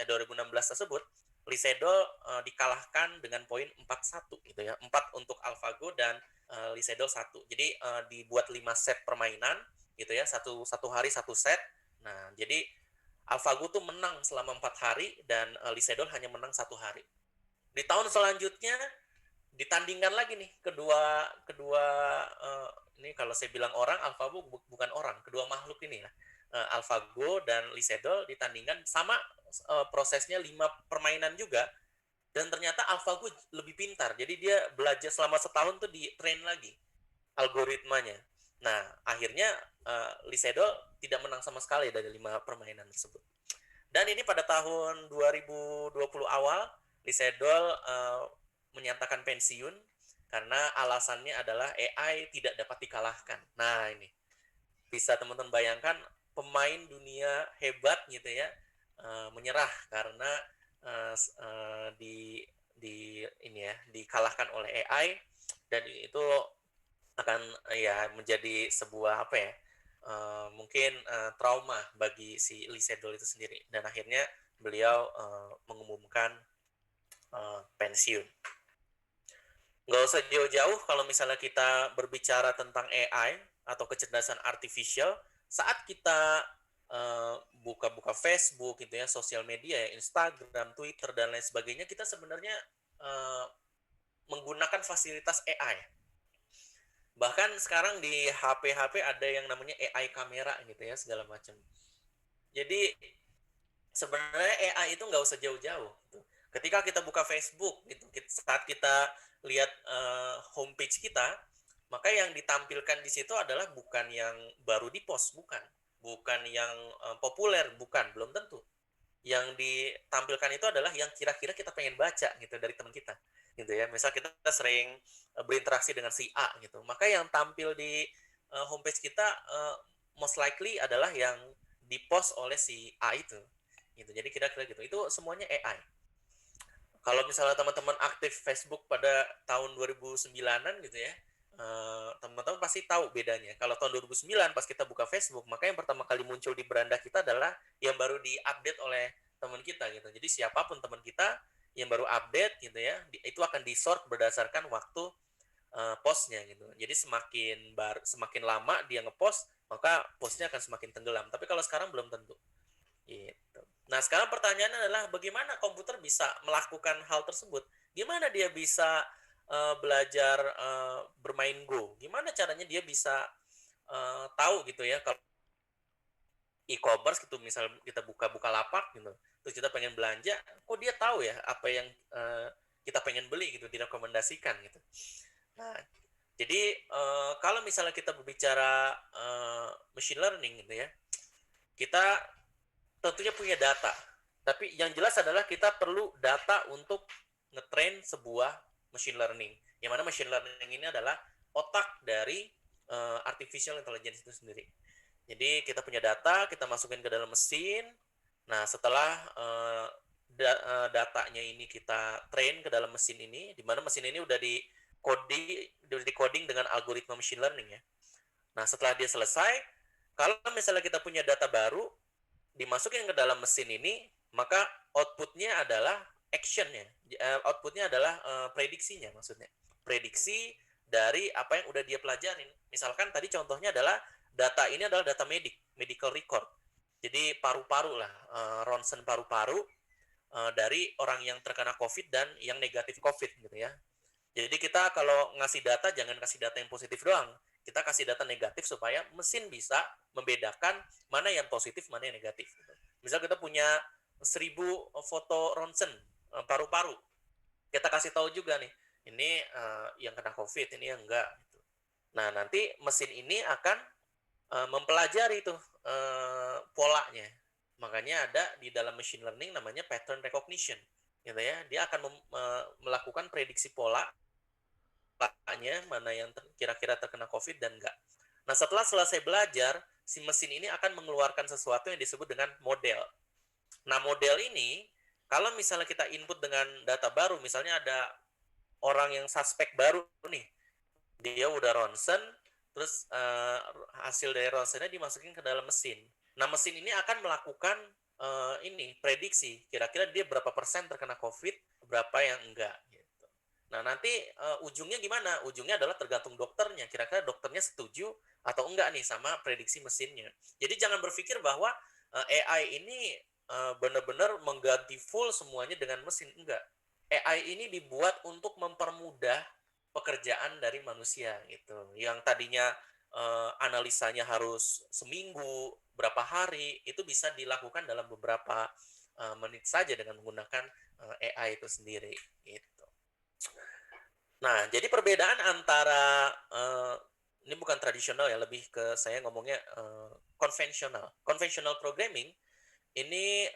tersebut, Lisedol dikalahkan dengan poin 4-1 gitu ya. 4 untuk AlphaGo dan Lisedol 1. Jadi dibuat 5 set permainan gitu ya, satu hari satu set. Nah, jadi AlphaGo tuh menang selama 4 hari dan Lisedol hanya menang 1 hari. Di tahun selanjutnya ditandingkan lagi nih kedua ini kalau saya bilang orang, AlphaGo bukan orang, kedua makhluk ini ya. AlphaGo dan Lisedol ditandingkan sama prosesnya 5 permainan juga, dan ternyata AlphaGo lebih pintar. Jadi dia belajar selama setahun tuh di train lagi algoritmanya. Nah, akhirnya Lisedol tidak menang sama sekali dari 5 permainan tersebut. Dan ini pada tahun 2020 awal, Lisedol menyatakan pensiun karena alasannya adalah AI tidak dapat dikalahkan. Nah, ini bisa teman-teman bayangkan, pemain dunia hebat gitu ya menyerah karena dikalahkan oleh AI, dan itu akan ya menjadi sebuah mungkin trauma bagi si Lisedol itu sendiri, dan akhirnya beliau mengumumkan pensiun. Nggak usah jauh-jauh kalau misalnya kita berbicara tentang AI atau kecerdasan artificial, saat kita buka-buka Facebook gitu ya, sosial media ya, Instagram, Twitter dan lain sebagainya, kita sebenarnya menggunakan fasilitas AI. Bahkan sekarang di HP-HP ada yang namanya AI kamera gitu ya, segala macam. Jadi sebenarnya AI itu nggak usah jauh-jauh. Ketika kita buka Facebook gitu, saat kita lihat homepage kita, maka yang ditampilkan di situ adalah bukan yang baru di-post, bukan yang populer, belum tentu. Yang ditampilkan itu adalah yang kira-kira kita pengen baca gitu dari teman kita, gitu ya. Misal kita sering berinteraksi dengan si A gitu, maka yang tampil di homepage kita most likely adalah yang di-post oleh si A itu, gitu. Jadi kira-kira gitu. Itu semuanya AI. Kalau misalnya teman-teman aktif Facebook pada tahun 2009-an gitu ya, teman-teman pasti tahu bedanya. Kalau tahun 2009 pas kita buka Facebook, maka yang pertama kali muncul di beranda kita adalah yang baru diupdate oleh teman kita gitu. Jadi siapapun teman kita yang baru update gitu ya, itu akan disort berdasarkan waktu postnya gitu. Jadi semakin lama dia ngepost, maka postnya akan semakin tenggelam. Tapi kalau sekarang belum tentu. Gitu. Nah, sekarang pertanyaannya adalah bagaimana komputer bisa melakukan hal tersebut? Gimana dia bisa belajar bermain Go? Gimana caranya dia bisa tahu gitu ya, kalau e-commerce gitu, misal kita buka lapak gitu, terus kita pengen belanja, kok dia tahu ya apa yang kita pengen beli gitu, direkomendasikan gitu. Nah, jadi kalau misalnya kita berbicara machine learning gitu ya, kita tentunya punya data. Tapi yang jelas adalah kita perlu data untuk ngetrain sebuah machine learning. Yang mana machine learning ini adalah otak dari artificial intelligence itu sendiri. Jadi kita punya data, kita masukin ke dalam mesin. Nah, setelah datanya ini kita train ke dalam mesin ini, di mana mesin ini udah di-coding dengan algoritma machine learning ya. Nah, setelah dia selesai, kalau misalnya kita punya data baru, dimasukin ke dalam mesin ini, maka outputnya adalah actionnya. Outputnya adalah prediksinya, maksudnya. Prediksi dari apa yang udah dia pelajarin. Misalkan tadi contohnya adalah data ini adalah data medical record. Jadi paru-paru lah, ronsen paru-paru dari orang yang terkena COVID dan yang negatif COVID gitu ya. Jadi kita kalau ngasih data, jangan kasih data yang positif doang. Kita kasih data negatif supaya mesin bisa membedakan mana yang positif, mana yang negatif. Misal kita punya 1000 foto ronsen paru-paru. Kita kasih tahu juga nih, ini yang kena COVID, ini yang enggak. Nah, nanti mesin ini akan mempelajari tuh polanya. Makanya ada di dalam machine learning namanya pattern recognition, gitu ya. Dia akan melakukan prediksi polanya, mana yang kira-kira terkena COVID dan enggak. Nah, setelah selesai belajar, si mesin ini akan mengeluarkan sesuatu yang disebut dengan model. Nah, model ini kalau misalnya kita input dengan data baru, misalnya ada orang yang suspek baru nih, dia udah ronsen, terus hasil dari ronsennya dimasukin ke dalam mesin. Nah, mesin ini akan melakukan ini prediksi, kira-kira dia berapa persen terkena COVID, berapa yang enggak. Gitu. Nah, nanti ujungnya gimana? Ujungnya adalah tergantung dokternya, kira-kira dokternya setuju atau enggak nih sama prediksi mesinnya. Jadi jangan berpikir bahwa AI ini benar-benar mengganti full semuanya dengan mesin, enggak. AI ini dibuat untuk mempermudah pekerjaan dari manusia gitu. Yang tadinya analisanya harus seminggu, berapa hari, itu bisa dilakukan dalam beberapa menit saja dengan menggunakan AI itu sendiri gitu. Nah, jadi perbedaan antara ini bukan tradisional ya, lebih ke saya ngomongnya konvensional. Conventional programming ini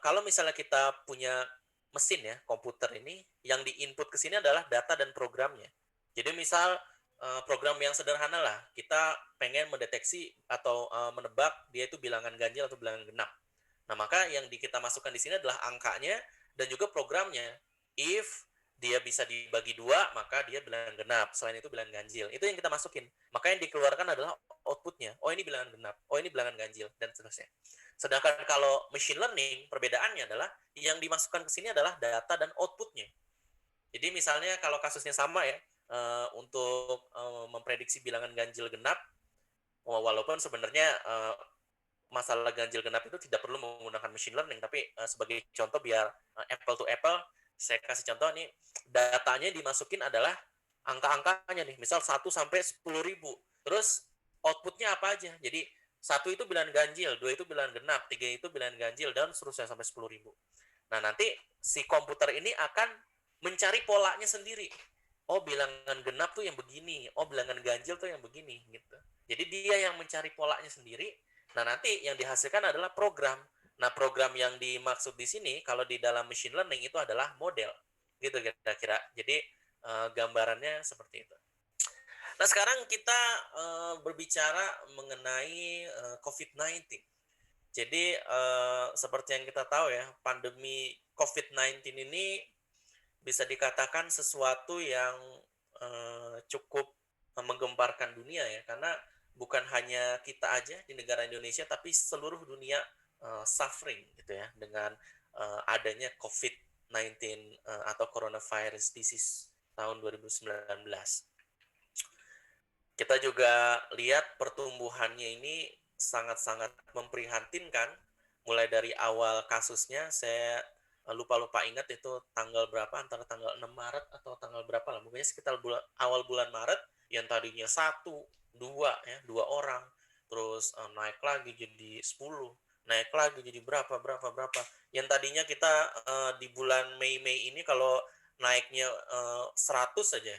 kalau misalnya kita punya mesin ya, komputer ini, yang diinput ke sini adalah data dan programnya. Jadi misal program yang sederhana lah, kita pengen mendeteksi atau menebak dia itu bilangan ganjil atau bilangan genap. Nah, maka yang kita masukkan di sini adalah angkanya dan juga programnya. If dia bisa dibagi 2, maka dia bilangan genap. Selain itu bilangan ganjil. Itu yang kita masukin. Maka yang dikeluarkan adalah outputnya. Oh, ini bilangan genap. Oh, ini bilangan ganjil. Dan seterusnya. Sedangkan kalau machine learning, perbedaannya adalah yang dimasukkan ke sini adalah data dan outputnya. Jadi misalnya kalau kasusnya sama ya, untuk memprediksi bilangan ganjil genap, walaupun sebenarnya masalah ganjil genap itu tidak perlu menggunakan machine learning, tapi sebagai contoh biar apple to apple, saya kasih contoh nih, datanya dimasukin adalah angka-angkanya nih, misal 1 sampai 10.000. Terus outputnya apa aja? Jadi 1 itu bilangan ganjil, 2 itu bilangan genap, 3 itu bilangan ganjil, dan seterusnya sampai 10.000. Nah, nanti si komputer ini akan mencari polanya sendiri. Oh, bilangan genap tuh yang begini, oh bilangan ganjil tuh yang begini gitu. Jadi dia yang mencari polanya sendiri. Nah, nanti yang dihasilkan adalah program. Nah, program yang dimaksud di sini kalau di dalam machine learning itu adalah model. Gitu kira-kira. Jadi gambarannya seperti itu. Nah, sekarang kita berbicara mengenai COVID-19. Jadi seperti yang kita tahu ya, pandemi COVID-19 ini bisa dikatakan sesuatu yang cukup menggemparkan dunia ya, karena bukan hanya kita aja di negara Indonesia, tapi seluruh dunia suffering gitu ya dengan adanya COVID-19 atau coronavirus disease tahun 2019. Kita juga lihat pertumbuhannya ini sangat-sangat memprihatinkan. Mulai dari awal kasusnya, saya lupa ingat itu tanggal berapa, antara tanggal 6 Maret atau tanggal berapa lah. Mungkin sekitar awal bulan Maret, yang tadinya 1, 2 ya, 2 orang. Terus naik lagi jadi 10, naik lagi jadi berapa. Yang tadinya kita di bulan Mei ini kalau naiknya 100 saja,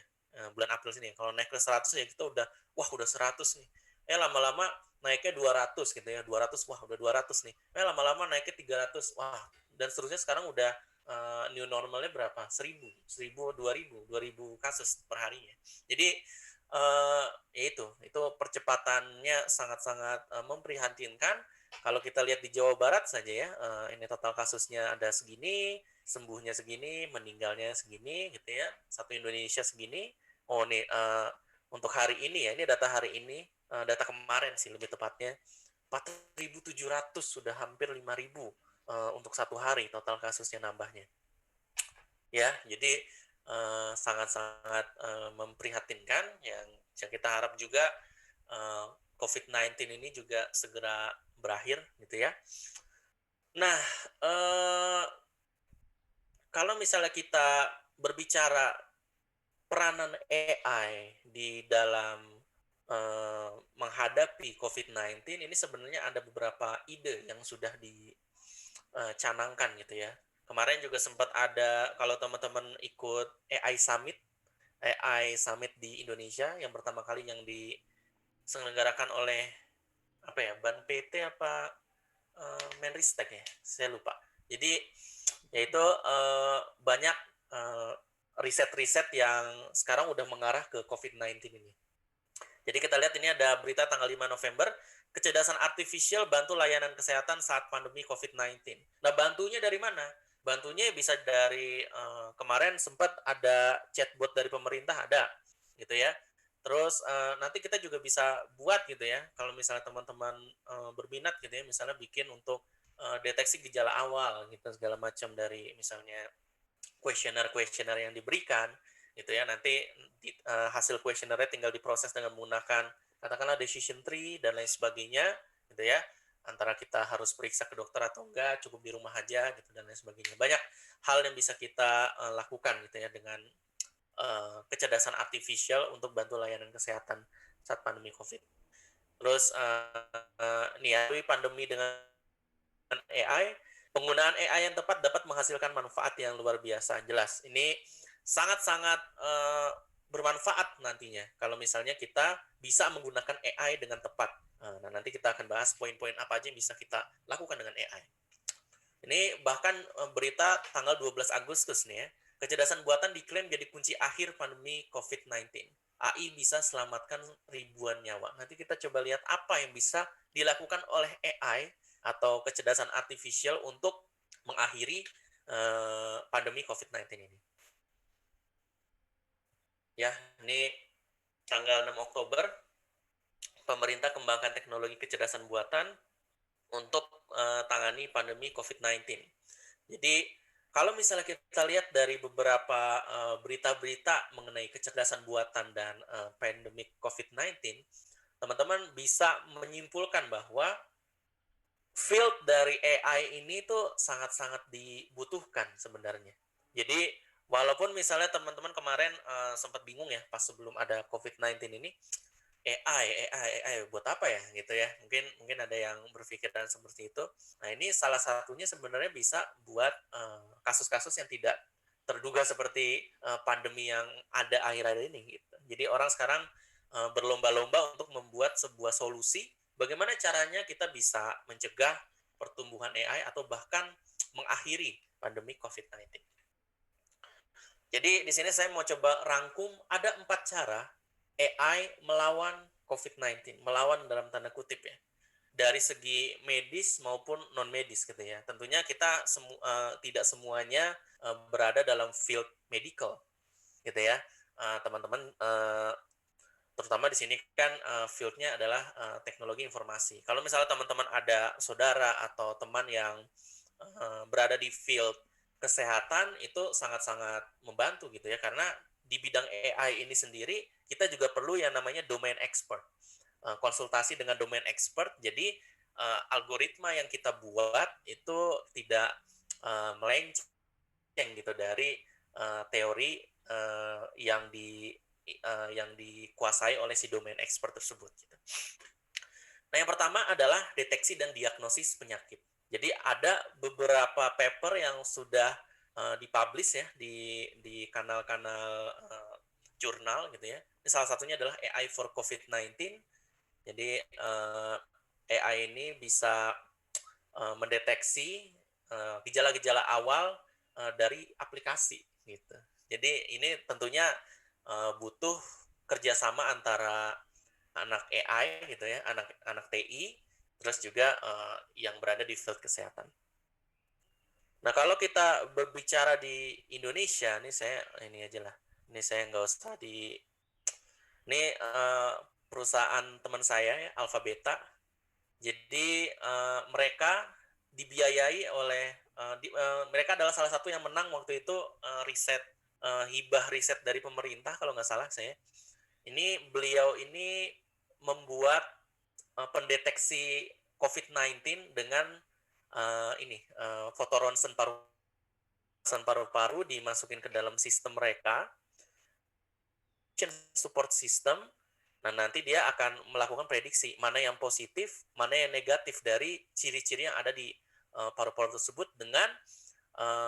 bulan April sini, kalau naik ke 100 ya kita udah 100 nih. Lama-lama naiknya 200 gitu ya, 200, wah udah 200 nih. Lama-lama naiknya 300, wah, dan seterusnya. Sekarang udah new normalnya berapa? 1000, 2000 kasus per harinya. Jadi ya itu percepatannya sangat-sangat memprihatinkan. Kalau kita lihat di Jawa Barat saja ya, ini total kasusnya ada segini, sembuhnya segini, meninggalnya segini gitu ya, satu Indonesia segini. Oh nih untuk hari ini ya, ini data hari ini, data kemarin sih lebih tepatnya, 4.700, sudah hampir 5.000 untuk satu hari total kasusnya nambahnya. Ya, jadi sangat-sangat memprihatinkan. Yang kita harap juga COVID-19 ini juga segera berakhir gitu ya. Nah, kalau misalnya kita berbicara peranan AI di dalam menghadapi COVID-19 ini sebenarnya ada beberapa ide yang sudah dicanangkan gitu ya. Kemarin juga sempat ada, kalau teman-teman ikut AI Summit di Indonesia yang pertama kali yang diselenggarakan oleh apa ya, Ban PT apa Menristek ya, saya lupa. Jadi yaitu banyak riset-riset yang sekarang udah mengarah ke COVID-19 ini. Jadi kita lihat ini ada berita tanggal 5 November, kecerdasan artifisial bantu layanan kesehatan saat pandemi COVID-19. Nah, bantunya dari mana? Bantunya bisa dari kemarin sempat ada chatbot dari pemerintah ada, gitu ya. Terus nanti kita juga bisa buat gitu ya, kalau misalnya teman-teman berminat gitu ya, misalnya bikin untuk deteksi gejala awal gitu segala macam dari misalnya kuesioner yang diberikan gitu ya, nanti hasil kuesionernya tinggal diproses dengan menggunakan katakanlah decision tree dan lain sebagainya gitu ya, antara kita harus periksa ke dokter atau enggak, cukup di rumah aja gitu dan lain sebagainya. Banyak hal yang bisa kita lakukan gitu ya dengan kecerdasan artifisial untuk bantu layanan kesehatan saat pandemi COVID. Terus pandemi dengan AI, penggunaan AI yang tepat dapat menghasilkan manfaat yang luar biasa. Jelas, ini sangat-sangat bermanfaat nantinya kalau misalnya kita bisa menggunakan AI dengan tepat. Nah, nanti kita akan bahas poin-poin apa aja yang bisa kita lakukan dengan AI. Ini bahkan berita tanggal 12 Agustus nih ya. Kecerdasan buatan diklaim jadi kunci akhir pandemi COVID-19. AI bisa selamatkan ribuan nyawa. Nanti kita coba lihat apa yang bisa dilakukan oleh AI atau kecerdasan artifisial untuk mengakhiri pandemi COVID-19 ini. Ya, ini tanggal 6 Oktober, pemerintah kembangkan teknologi kecerdasan buatan untuk tangani pandemi COVID-19. Jadi, kalau misalnya kita lihat dari beberapa berita-berita mengenai kecerdasan buatan dan pandemi COVID-19, teman-teman bisa menyimpulkan bahwa field dari AI ini tuh sangat-sangat dibutuhkan sebenarnya. Jadi walaupun misalnya teman-teman kemarin sempat bingung ya pas sebelum ada COVID-19 ini, AI buat apa ya gitu ya. Mungkin ada yang berpikiran seperti itu. Nah, ini salah satunya sebenarnya bisa buat kasus-kasus yang tidak terduga seperti pandemi yang ada akhir-akhir ini gitu. Jadi orang sekarang berlomba-lomba untuk membuat sebuah solusi bagaimana caranya kita bisa mencegah pertumbuhan AI atau bahkan mengakhiri pandemi COVID-19. Jadi di sini saya mau coba rangkum ada 4 cara AI melawan COVID-19, melawan dalam tanda kutip ya, dari segi medis maupun non-medis gitu ya. Tentunya kita tidak semuanya berada dalam field medical gitu ya, teman-teman. Terutama di sini kan field-nya adalah teknologi informasi. Kalau misalnya teman-teman ada saudara atau teman yang berada di field kesehatan, itu sangat-sangat membantu gitu ya, karena di bidang AI ini sendiri kita juga perlu yang namanya domain expert, konsultasi dengan domain expert. Jadi algoritma yang kita buat itu tidak melenceng gitu dari teori yang dikuasai oleh si domain expert tersebut gitu. Nah, yang pertama adalah deteksi dan diagnosis penyakit. Jadi ada beberapa paper yang sudah dipublish ya di kanal-kanal jurnal gitu ya. Ini salah satunya adalah AI for COVID-19. Jadi AI ini bisa mendeteksi gejala-gejala awal dari aplikasi gitu. Jadi ini tentunya butuh kerjasama antara anak AI gitu ya, anak TI, terus juga yang berada di field kesehatan. Nah, kalau kita berbicara di Indonesia, ini saya nggak usah ini perusahaan teman saya ya, Alpha Beta. Jadi mereka dibiayai oleh mereka adalah salah satu yang menang waktu itu riset hibah riset dari pemerintah kalau nggak salah saya. Ini beliau ini membuat pendeteksi COVID-19 dengan foto ronsen paru-paru dimasukin ke dalam sistem mereka. patient support system. Nah, nanti dia akan melakukan prediksi mana yang positif, mana yang negatif dari ciri-ciri yang ada di paru-paru tersebut dengan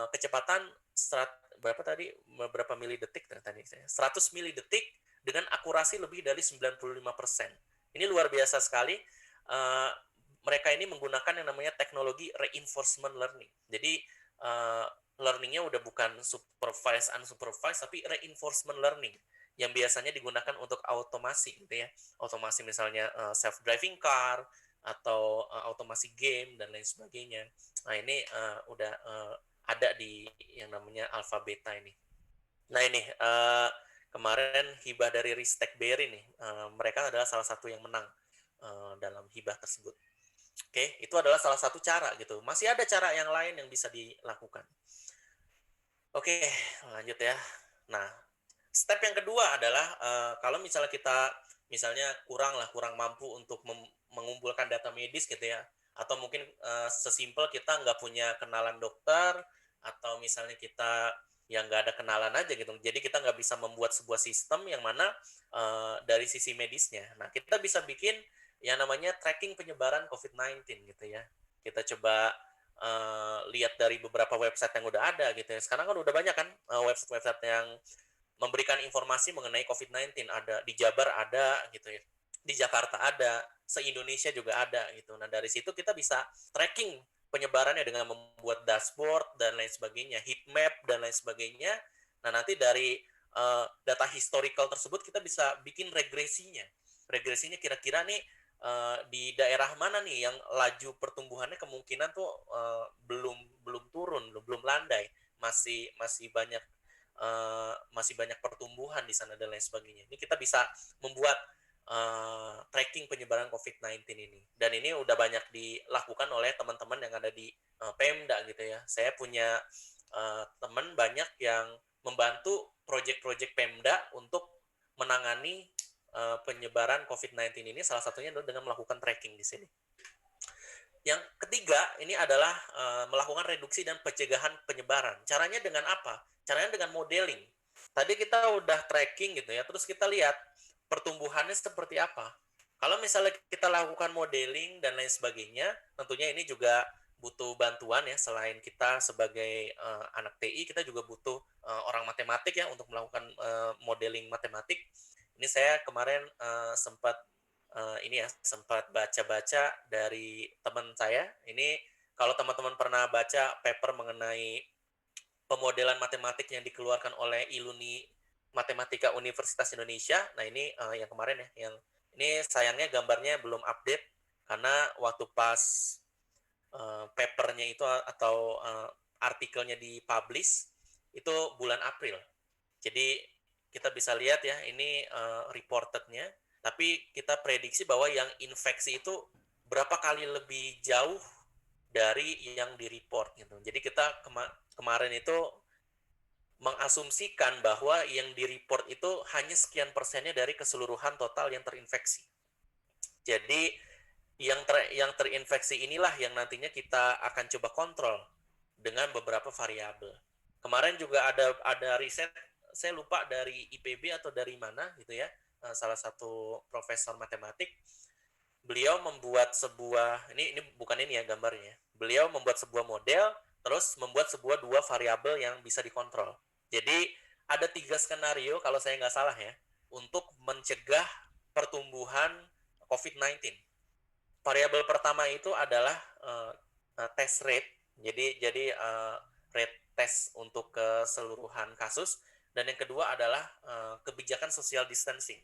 kecepatan berapa milidetik tadi 100 milidetik dengan akurasi lebih dari 95%. Ini luar biasa sekali. Mereka ini menggunakan yang namanya teknologi reinforcement learning. Jadi learningnya udah bukan supervised, unsupervised, tapi reinforcement learning yang biasanya digunakan untuk automasi, gitu ya. Automasi misalnya self-driving car atau automasi game dan lain sebagainya. Nah, ini udah ada di yang namanya alpha beta ini. Nah, ini kemarin hibah dari Ristek Berry nih. Mereka adalah salah satu yang menang dalam hibah tersebut. Oke, itu adalah salah satu cara gitu. Masih ada cara yang lain yang bisa dilakukan. Oke, lanjut ya. Nah, step yang kedua adalah kalau misalnya kita kurang mampu untuk mengumpulkan data medis gitu ya, atau mungkin sesimpel kita nggak punya kenalan dokter, atau misalnya kita yang nggak ada kenalan aja gitu, jadi kita nggak bisa membuat sebuah sistem yang mana dari sisi medisnya. Nah, kita bisa bikin yang namanya tracking penyebaran COVID-19 gitu ya. Kita coba lihat dari beberapa website yang udah ada gitu ya. Sekarang kan udah banyak kan website-website yang memberikan informasi mengenai COVID-19. Ada di Jabar ada gitu ya, di Jakarta ada, se-Indonesia juga ada gitu. Nah, dari situ kita bisa tracking penyebarannya dengan membuat dashboard dan lain sebagainya, heat map dan lain sebagainya. Nah, nanti dari data historical tersebut kita bisa bikin regresinya. Regresinya kira-kira nih di daerah mana nih yang laju pertumbuhannya kemungkinan tuh belum turun, belum landai, masih banyak pertumbuhan di sana dan lain sebagainya. Ini kita bisa membuat tracking penyebaran COVID-19 ini. Dan ini udah banyak dilakukan oleh teman-teman yang ada di Pemda gitu ya. Saya punya teman banyak yang membantu proyek-proyek Pemda untuk menangani penyebaran COVID-19 ini, salah satunya adalah dengan melakukan tracking di sini. Yang ketiga, ini adalah melakukan reduksi dan pencegahan penyebaran. Caranya dengan apa? Caranya dengan modeling. Tadi kita udah tracking gitu ya, terus kita lihat pertumbuhannya seperti apa. Kalau misalnya kita lakukan modeling dan lain sebagainya, tentunya ini juga butuh bantuan ya. Selain kita sebagai anak TI, kita juga butuh orang matematik ya untuk melakukan modeling matematik. Ini saya kemarin sempat baca-baca dari teman saya. Ini kalau teman-teman pernah baca paper mengenai pemodelan matematik yang dikeluarkan oleh Iluni Matematika Universitas Indonesia. Nah, ini yang kemarin ya, yang ini sayangnya gambarnya belum update karena waktu pas papernya itu atau artikelnya dipublish itu bulan April. Jadi kita bisa lihat ya, ini reportednya, tapi kita prediksi bahwa yang infeksi itu berapa kali lebih jauh dari yang di-report gitu. Jadi kita kemarin itu mengasumsikan bahwa yang di-report itu hanya sekian persennya dari keseluruhan total yang terinfeksi. Jadi yang terinfeksi inilah yang nantinya kita akan coba kontrol dengan beberapa variabel. Kemarin juga ada riset, saya lupa dari IPB atau dari mana gitu ya, salah satu profesor matematik. Beliau membuat sebuah, ini bukan ini ya gambarnya. Beliau membuat sebuah model, terus membuat dua variabel yang bisa dikontrol. Jadi ada 3 skenario kalau saya nggak salah ya, untuk mencegah pertumbuhan COVID-19. Variabel pertama itu adalah test rate. Jadi rate test untuk keseluruhan kasus. Dan yang kedua adalah kebijakan social distancing.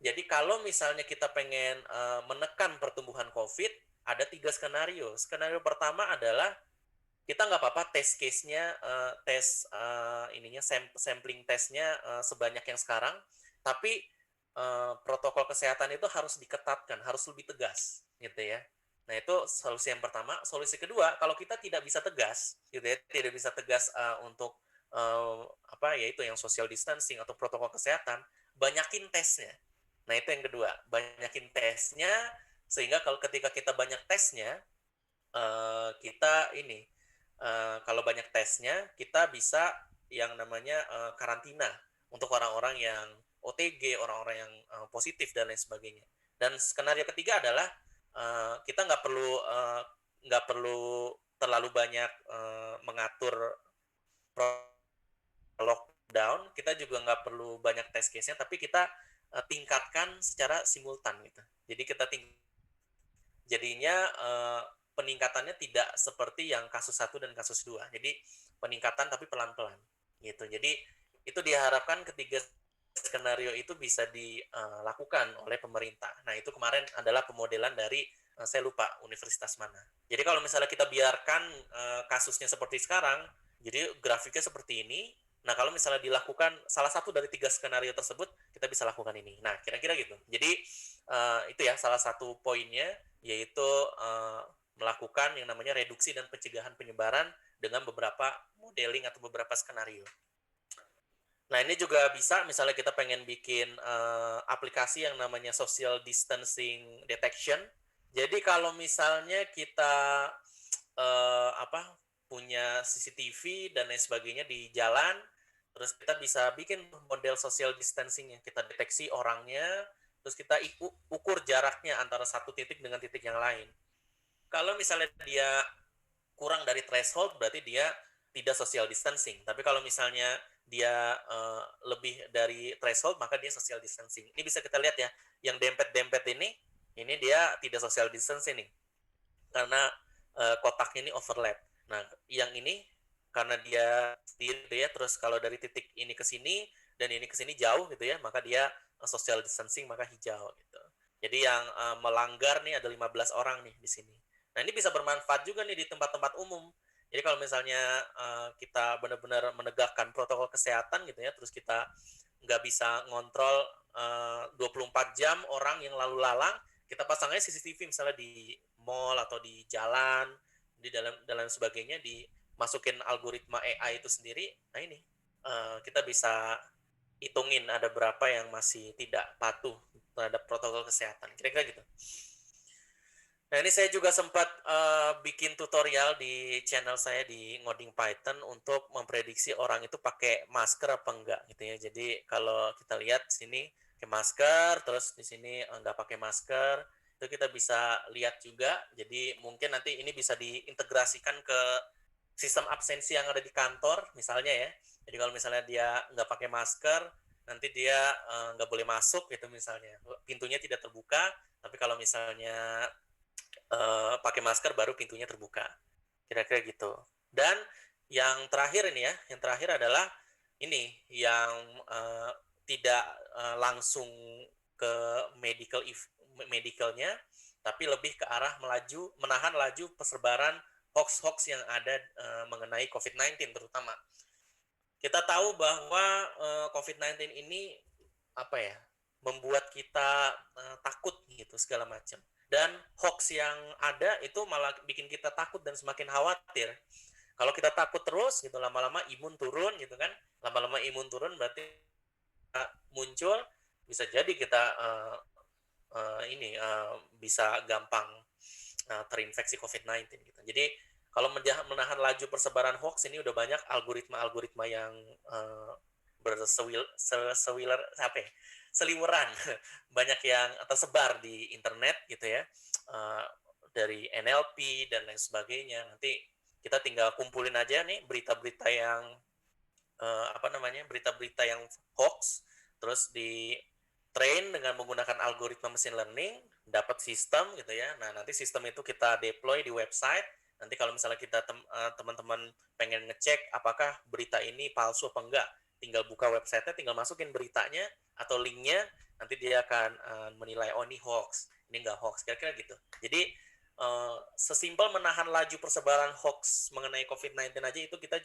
Jadi kalau misalnya kita pengen menekan pertumbuhan COVID, ada 3 skenario. Skenario pertama adalah kita nggak apa-apa test case-nya, sampling testnya sebanyak yang sekarang, tapi protokol kesehatan itu harus diketatkan, harus lebih tegas, gitu ya. Nah, itu solusi yang pertama. Solusi kedua, kalau kita tidak bisa tegas, gitu ya, tidak bisa tegas untuk yaitu yang social distancing atau protokol kesehatan, banyakin tesnya. Nah, itu yang kedua, banyakin tesnya, sehingga ketika kita banyak tesnya, kalau banyak tesnya, kita bisa yang namanya karantina untuk orang-orang yang OTG, orang-orang yang positif dan lain sebagainya. Dan skenario ketiga adalah kita nggak perlu terlalu banyak mengatur lockdown, kita juga nggak perlu banyak test case-nya, tapi kita tingkatkan secara simultan gitu. Jadi jadinya peningkatannya tidak seperti yang kasus 1 dan kasus 2. Jadi peningkatan tapi pelan-pelan gitu. Jadi itu diharapkan ketiga skenario itu bisa dilakukan oleh pemerintah. Nah, itu kemarin adalah pemodelan dari saya lupa universitas mana. Jadi kalau misalnya kita biarkan kasusnya seperti sekarang, jadi grafiknya seperti ini. Nah, kalau misalnya dilakukan salah satu dari 3 skenario tersebut, kita bisa lakukan ini. Nah, kira-kira gitu. Jadi itu ya salah satu poinnya, yaitu melakukan yang namanya reduksi dan pencegahan penyebaran dengan beberapa modeling atau beberapa skenario. Nah, ini juga bisa misalnya kita pengen bikin aplikasi yang namanya social distancing detection. Jadi kalau misalnya kita punya CCTV dan lain sebagainya di jalan, terus kita bisa bikin model social distancing-nya. Kita deteksi orangnya, terus kita ukur jaraknya antara satu titik dengan titik yang lain. Kalau misalnya dia kurang dari threshold, berarti dia tidak social distancing. Tapi kalau misalnya dia lebih dari threshold, maka dia social distancing. Ini bisa kita lihat ya, yang dempet-dempet ini dia tidak social distancing nih, karena kotaknya ini overlap. Nah, yang ini karena dia sendiri ya, terus kalau dari titik ini ke sini dan ini ke sini jauh gitu ya, maka dia social distancing, maka hijau gitu. Jadi yang melanggar nih ada 15 orang nih di sini. Nah, ini bisa bermanfaat juga nih di tempat-tempat umum. Jadi kalau misalnya kita benar-benar menegakkan protokol kesehatan gitu ya, terus kita nggak bisa ngontrol 24 jam orang yang lalu lalang, kita pasangnya CCTV misalnya di mall atau di jalan, di dalam sebagainya, dimasukin algoritma AI itu sendiri. Nah ini kita bisa hitungin ada berapa yang masih tidak patuh terhadap protokol kesehatan. Kira-kira gitu. Nah, ini saya juga sempat bikin tutorial di channel saya di Ngoding Python untuk memprediksi orang itu pakai masker apa enggak gitu ya. Jadi kalau kita lihat di sini pakai masker, terus di sini enggak pakai masker, itu kita bisa lihat juga. Jadi mungkin nanti ini bisa diintegrasikan ke sistem absensi yang ada di kantor misalnya ya. Jadi kalau misalnya dia enggak pakai masker, nanti dia enggak boleh masuk gitu misalnya. Pintunya tidak terbuka, tapi kalau misalnya pakai masker baru pintunya terbuka, kira-kira gitu. Dan yang terakhir ini ya, yang terakhir adalah ini yang tidak langsung ke medicalnya, tapi lebih ke arah menahan laju persebaran hoax yang ada mengenai COVID-19 terutama. Kita tahu bahwa COVID-19 ini membuat kita takut gitu segala macam. Dan hoax yang ada itu malah bikin kita takut dan semakin khawatir. Kalau kita takut terus gitu, lama-lama imun turun gitu kan. Lama-lama imun turun berarti muncul, bisa jadi kita bisa gampang terinfeksi COVID-19 gitu. Jadi kalau menahan laju persebaran hoax ini udah banyak algoritma yang seliweran banyak yang tersebar di internet gitu ya, dari NLP dan lain sebagainya. Nanti kita tinggal kumpulin aja nih berita-berita yang berita-berita yang hoax, terus di train dengan menggunakan algoritma machine learning, dapat sistem gitu ya. Nah, nanti sistem itu kita deploy di website. Nanti kalau misalnya kita teman-teman pengen ngecek apakah berita ini palsu apa enggak, tinggal buka website-nya, tinggal masukin beritanya atau linknya, nanti dia akan menilai, oh ini hoax, ini enggak hoax, kira-kira gitu. Jadi sesimpel menahan laju persebaran hoax mengenai COVID-19 aja itu kita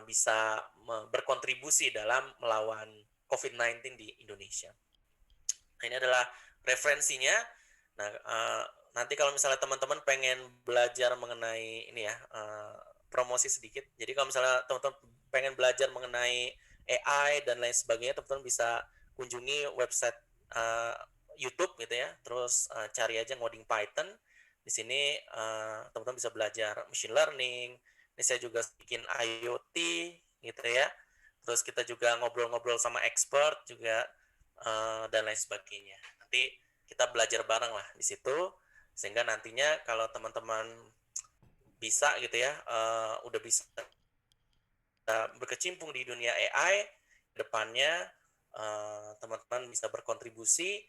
bisa berkontribusi dalam melawan COVID-19 di Indonesia. Nah, ini adalah referensinya. Nah, nanti kalau misalnya teman-teman pengen belajar mengenai ini ya, promosi sedikit. Jadi kalau misalnya teman-teman pengen belajar mengenai AI dan lain sebagainya, teman-teman bisa kunjungi website YouTube gitu ya. Terus cari aja Ngoding Python. Di sini teman-teman bisa belajar machine learning. Ini saya juga bikin IoT gitu ya. terus kita juga ngobrol-ngobrol sama expert juga, dan lain sebagainya. Nanti kita belajar bareng lah di situ, sehingga nantinya kalau teman-teman bisa gitu ya, udah bisa berkecimpung di dunia AI, depannya teman-teman bisa berkontribusi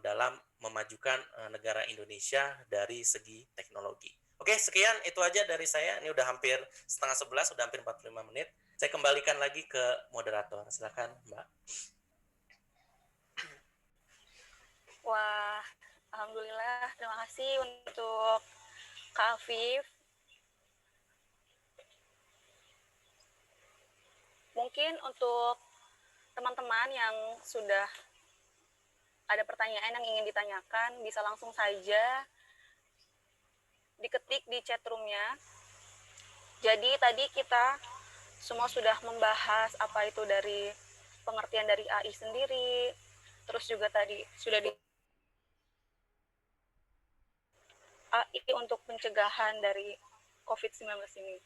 dalam memajukan negara Indonesia dari segi teknologi. Oke, sekian itu aja dari saya. Ini udah hampir setengah 11, udah hampir 45 menit. Saya kembalikan lagi ke moderator. Silakan, Mbak. Wah, alhamdulillah. Terima kasih untuk Kak Afif. Mungkin untuk teman-teman yang sudah ada pertanyaan yang ingin ditanyakan, bisa langsung saja diketik di chat room-nya. Jadi tadi kita semua sudah membahas apa itu dari pengertian dari AI sendiri, terus juga tadi sudah di AI untuk pencegahan dari COVID-19 ini.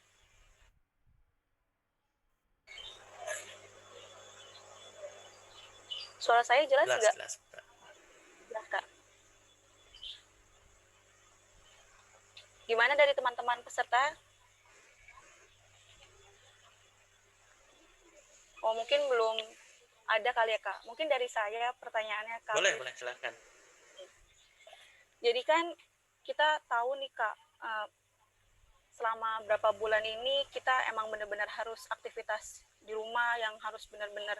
Suara saya jelas nggak? Jelas. Jelas, Kak. Gimana dari teman-teman peserta? Oh, mungkin belum ada kali ya, Kak. Mungkin dari saya pertanyaannya, Kak. Boleh, silakan. Jadi kan kita tahu nih, Kak, selama berapa bulan ini kita emang benar-benar harus aktivitas di rumah yang harus benar-benar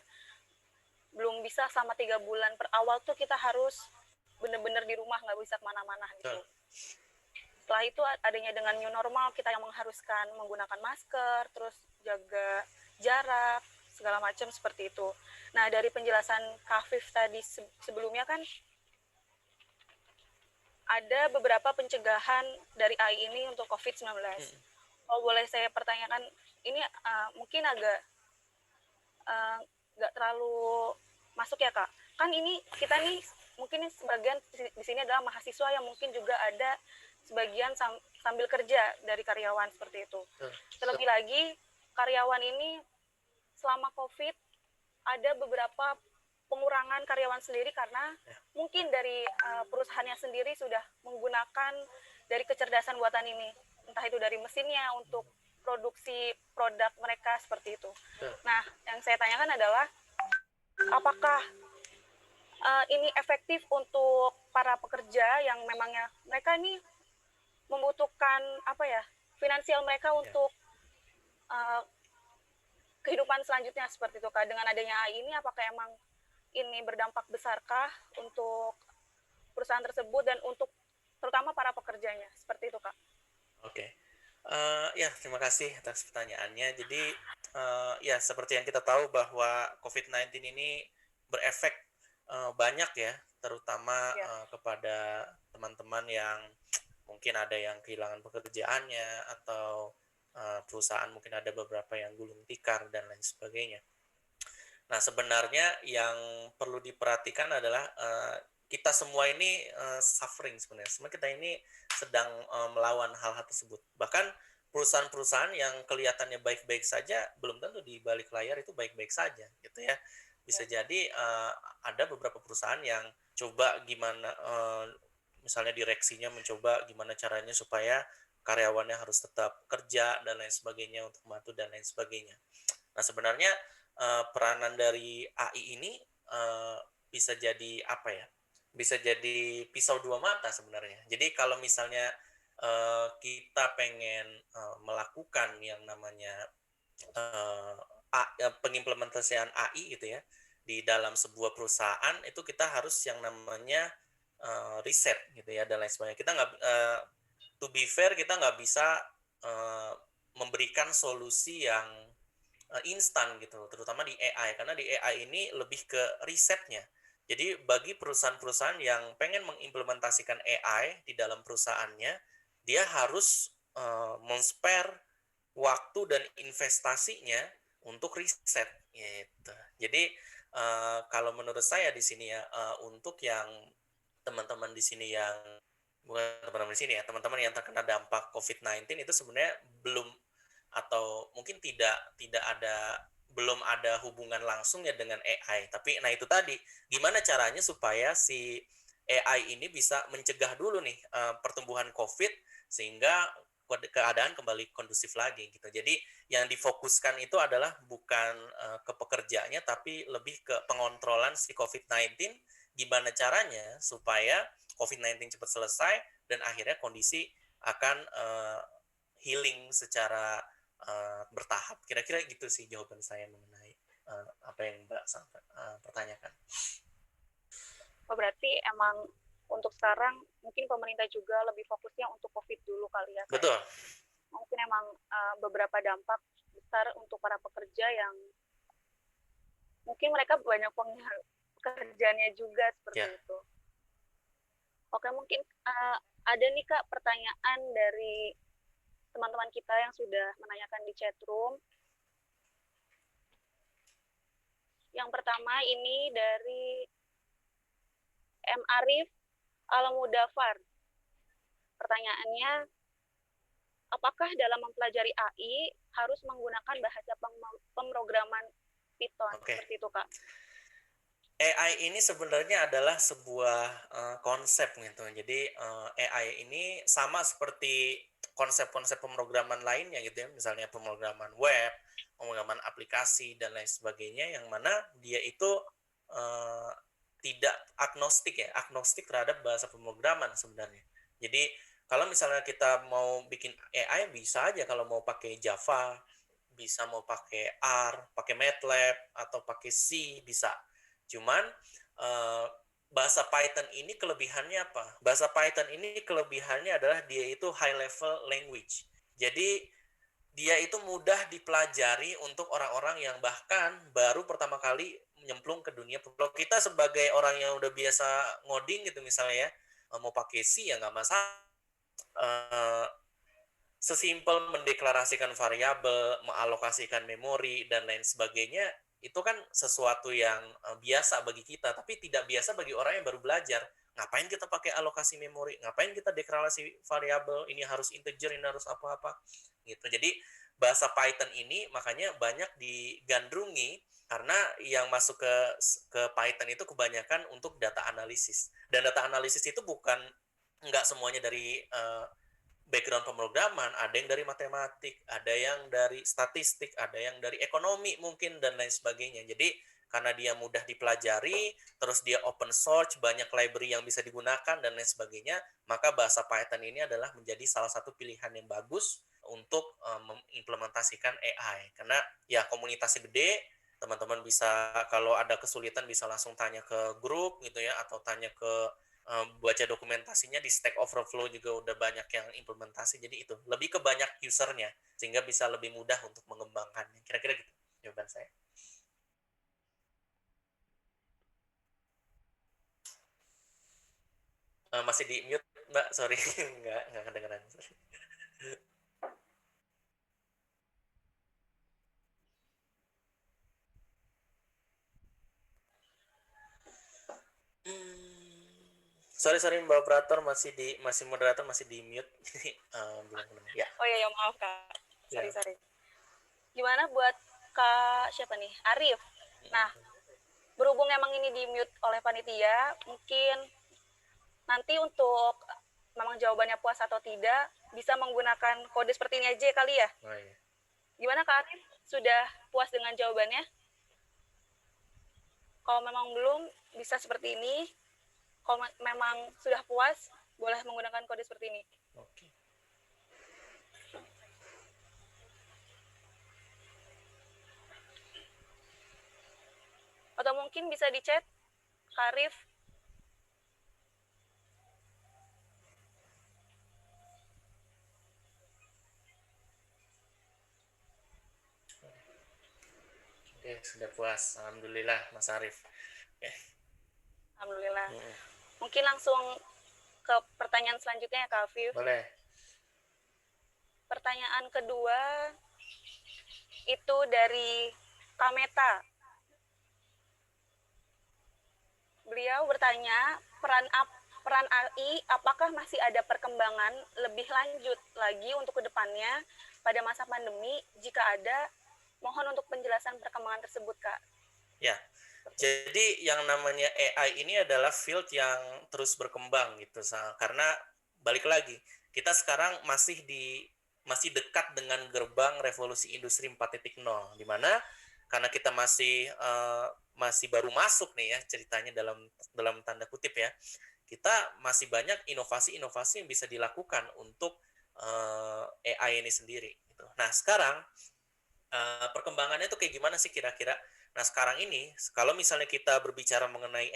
belum bisa selama 3 bulan per awal tuh kita harus benar-benar di rumah, nggak bisa kemana-mana gitu. Setelah itu adanya dengan new normal, kita yang mengharuskan menggunakan masker, terus jaga jarak, segala macam seperti itu. Nah, dari penjelasan Kak Afif tadi sebelumnya kan ada beberapa pencegahan dari AI ini untuk COVID-19. Kalau boleh saya pertanyakan, ini mungkin agak nggak terlalu masuk ya, Kak. Kan ini kita nih mungkin sebagian di sini adalah mahasiswa yang mungkin juga ada sebagian sambil kerja dari karyawan seperti itu. Terlebih lagi karyawan ini selama COVID ada beberapa pengurangan karyawan sendiri karena mungkin dari perusahaannya sendiri sudah menggunakan dari kecerdasan buatan ini, entah itu dari mesinnya untuk produksi produk mereka seperti itu. Nah, yang saya tanyakan adalah apakah ini efektif untuk para pekerja yang memangnya mereka ini membutuhkan finansial mereka untuk kehidupan selanjutnya seperti itu, Kak. Dengan adanya AI ini, apakah emang ini berdampak besarkah untuk perusahaan tersebut dan untuk terutama para pekerjanya seperti itu, Kak? Oke. Ya, terima kasih atas pertanyaannya. Jadi ya seperti yang kita tahu bahwa COVID-19 ini berefek banyak ya, terutama kepada teman-teman yang mungkin ada yang kehilangan pekerjaannya atau perusahaan mungkin ada beberapa yang gulung tikar dan lain sebagainya. Nah, sebenarnya yang perlu diperhatikan adalah kita semua ini suffering sebenarnya. Sebenarnya kita ini sedang melawan hal-hal tersebut. Bahkan perusahaan-perusahaan yang kelihatannya baik-baik saja, belum tentu di balik layar itu baik-baik saja, gitu ya. Bisa jadi ada beberapa perusahaan yang coba gimana, misalnya direksinya mencoba gimana caranya supaya karyawannya harus tetap kerja dan lain sebagainya untuk membantu dan lain sebagainya. Nah, sebenarnya peranan dari AI ini bisa jadi apa ya? Bisa jadi pisau dua mata sebenarnya. Jadi kalau misalnya kita pengen melakukan yang namanya pengimplementasian AI gitu ya di dalam sebuah perusahaan, itu kita harus yang namanya riset gitu ya dan lain sebagainya. Kita nggak to be fair, kita nggak bisa memberikan solusi yang instan gitu, terutama di AI, karena di AI ini lebih ke risetnya. Jadi bagi perusahaan-perusahaan yang pengen mengimplementasikan AI di dalam perusahaannya, dia harus men-spare waktu dan investasinya untuk riset gitu. Jadi kalau menurut saya di sini ya, untuk yang teman-teman di sini yang bukan teman-teman di sini ya, teman-teman yang terkena dampak COVID-19 itu sebenarnya belum atau mungkin tidak ada belum ada hubungan langsung ya dengan AI. Tapi nah itu tadi, gimana caranya supaya si AI ini bisa mencegah dulu nih pertumbuhan COVID sehingga keadaan kembali kondusif lagi gitu. Jadi yang difokuskan itu adalah bukan ke pekerjaannya tapi lebih ke pengontrolan si COVID-19, gimana caranya supaya COVID-19 cepat selesai dan akhirnya kondisi akan healing secara bertahap. Kira-kira gitu sih jawaban saya mengenai apa yang Mbak pertanyakan. Oh, berarti emang untuk sekarang mungkin pemerintah juga lebih fokusnya untuk COVID dulu kali ya. Betul. Mungkin emang beberapa dampak besar untuk para pekerja yang mungkin mereka banyak pekerjaannya juga seperti itu. Oke, mungkin ada nih Kak pertanyaan dari teman-teman kita yang sudah menanyakan di chat room. Yang pertama ini dari M. Arif Al-Mudafar. Pertanyaannya, apakah dalam mempelajari AI harus menggunakan bahasa pemrograman Python? Seperti itu, Kak. AI ini sebenarnya adalah sebuah konsep gitu. Jadi AI ini sama seperti konsep-konsep pemrograman lainnya gitu ya. Misalnya pemrograman web, pemrograman aplikasi dan lain sebagainya, yang mana dia itu tidak agnostik ya, agnostik terhadap bahasa pemrograman sebenarnya. Jadi kalau misalnya kita mau bikin AI bisa aja, kalau mau pakai Java, bisa mau pakai R, pakai MATLAB atau pakai C bisa. Cuman bahasa Python ini kelebihannya apa? Bahasa Python ini kelebihannya adalah dia itu high level language. Jadi dia itu mudah dipelajari untuk orang-orang yang bahkan baru pertama kali nyemplung ke dunia. Kalau kita sebagai orang yang udah biasa ngoding gitu misalnya ya, mau pakai C ya nggak masalah. Sesimpel mendeklarasikan variabel, mengalokasikan memori dan lain sebagainya, itu kan sesuatu yang biasa bagi kita, tapi tidak biasa bagi orang yang baru belajar. Ngapain kita pakai alokasi memori? Ngapain kita deklarasi variabel? Ini harus integer, ini harus apa-apa gitu. Jadi bahasa Python ini makanya banyak digandrungi karena yang masuk ke Python itu kebanyakan untuk data analisis. Dan data analisis itu bukan nggak semuanya dari background pemrograman, ada yang dari matematik, ada yang dari statistik, ada yang dari ekonomi mungkin dan lain sebagainya. Jadi karena dia mudah dipelajari, terus dia open source, banyak library yang bisa digunakan dan lain sebagainya, maka bahasa Python ini adalah menjadi salah satu pilihan yang bagus untuk mengimplementasikan AI. Karena ya komunitasnya gede, teman-teman bisa kalau ada kesulitan bisa langsung tanya ke grup gitu ya, atau tanya ke baca dokumentasinya di Stack Overflow juga udah banyak yang implementasi. Jadi itu lebih ke banyak usernya sehingga bisa lebih mudah untuk mengembangkannya. Kira-kira gitu jawaban saya. Masih di mute Mbak, sorry. nggak kedengeran. Sorry. Sorry Mbak operator masih moderator masih di mute. Ya. Oh ya maaf Kak. Sorry. Gimana buat Kak siapa nih? Arif. Nah, berhubung emang ini di mute oleh panitia, mungkin nanti untuk memang jawabannya puas atau tidak bisa menggunakan kode seperti ini aja kali ya. Oh, iya. Gimana Kak Arif? Sudah puas dengan jawabannya? Kalau memang belum, bisa seperti ini. Kalau memang sudah puas, boleh menggunakan kode seperti ini. Oke. Atau mungkin bisa di chat, Karif. Oke, sudah puas. Alhamdulillah, Mas Arif. Alhamdulillah. Mungkin langsung ke pertanyaan selanjutnya ya, Kak Afif. Boleh. Pertanyaan kedua itu dari Kameta. Beliau bertanya, peran AI apakah masih ada perkembangan lebih lanjut lagi untuk kedepannya pada masa pandemi? Jika ada, mohon untuk penjelasan penjelasan perkembangan tersebut, Kak. Ya, jadi yang namanya AI ini adalah field yang terus berkembang gitu, karena balik lagi kita sekarang masih dekat dengan gerbang revolusi industri 4.0, di mana karena kita masih baru masuk nih ya ceritanya dalam tanda kutip ya, kita masih banyak inovasi-inovasi yang bisa dilakukan untuk AI ini sendiri. Gitu. Nah sekarang perkembangannya itu kayak gimana sih kira-kira? Nah sekarang ini kalau misalnya kita berbicara mengenai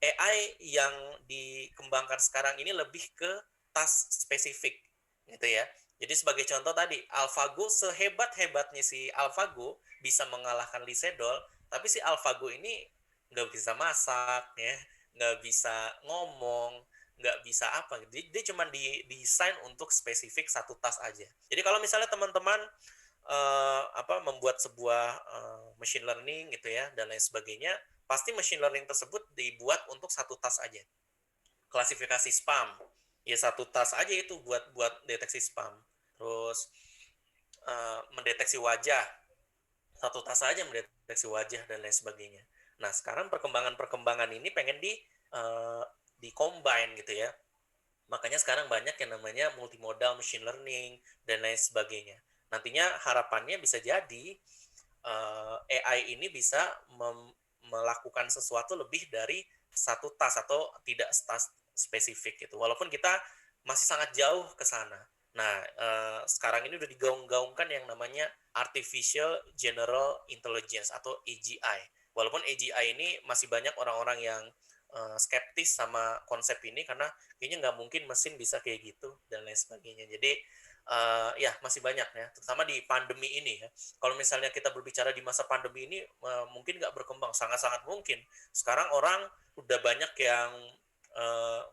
AI yang dikembangkan sekarang ini lebih ke task spesifik gitu ya. Jadi sebagai contoh tadi AlphaGo, sehebat-hebatnya si AlphaGo bisa mengalahkan Lisedol, tapi si AlphaGo ini nggak bisa masak ya, nggak bisa ngomong, nggak bisa apa. Dia cuma didesain untuk spesifik satu task aja. Jadi kalau misalnya teman-teman membuat sebuah machine learning gitu ya dan lain sebagainya, pasti machine learning tersebut dibuat untuk satu task aja. Klasifikasi spam ya satu task aja itu buat deteksi spam. Terus mendeteksi wajah satu task aja mendeteksi wajah dan lain sebagainya. Nah sekarang perkembangan ini pengen di combine gitu ya. Makanya sekarang banyak yang namanya multimodal machine learning dan lain sebagainya. Nantinya harapannya bisa jadi AI ini bisa melakukan sesuatu lebih dari satu task atau tidak task spesifik gitu. Walaupun kita masih sangat jauh ke sana. Nah, sekarang ini udah digaung-gaungkan yang namanya Artificial General Intelligence atau AGI. Walaupun AGI ini masih banyak orang-orang yang skeptis sama konsep ini karena kayaknya nggak mungkin mesin bisa kayak gitu dan lain sebagainya. Jadi ya masih banyak ya, terutama di pandemi ini ya. Kalau misalnya kita berbicara di masa pandemi ini mungkin nggak berkembang, sangat-sangat mungkin. Sekarang orang udah banyak yang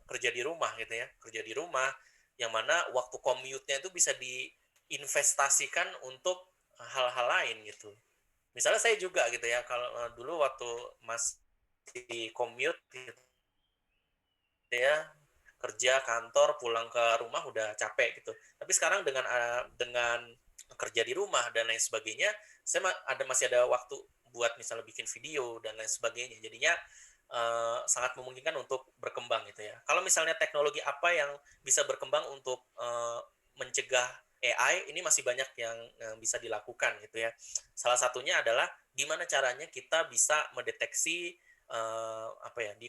kerja di rumah gitu ya, kerja di rumah, yang mana waktu commute-nya itu bisa diinvestasikan untuk hal-hal lain gitu. Misalnya saya juga gitu ya, kalau dulu waktu masih commute gitu ya, kerja kantor pulang ke rumah udah capek gitu. Tapi sekarang dengan kerja di rumah dan lain sebagainya, saya masih ada waktu buat misalnya bikin video dan lain sebagainya. Jadinya sangat memungkinkan untuk berkembang gitu ya. Kalau misalnya teknologi apa yang bisa berkembang untuk mencegah AI, ini masih banyak yang bisa dilakukan gitu ya. Salah satunya adalah gimana caranya kita bisa mendeteksi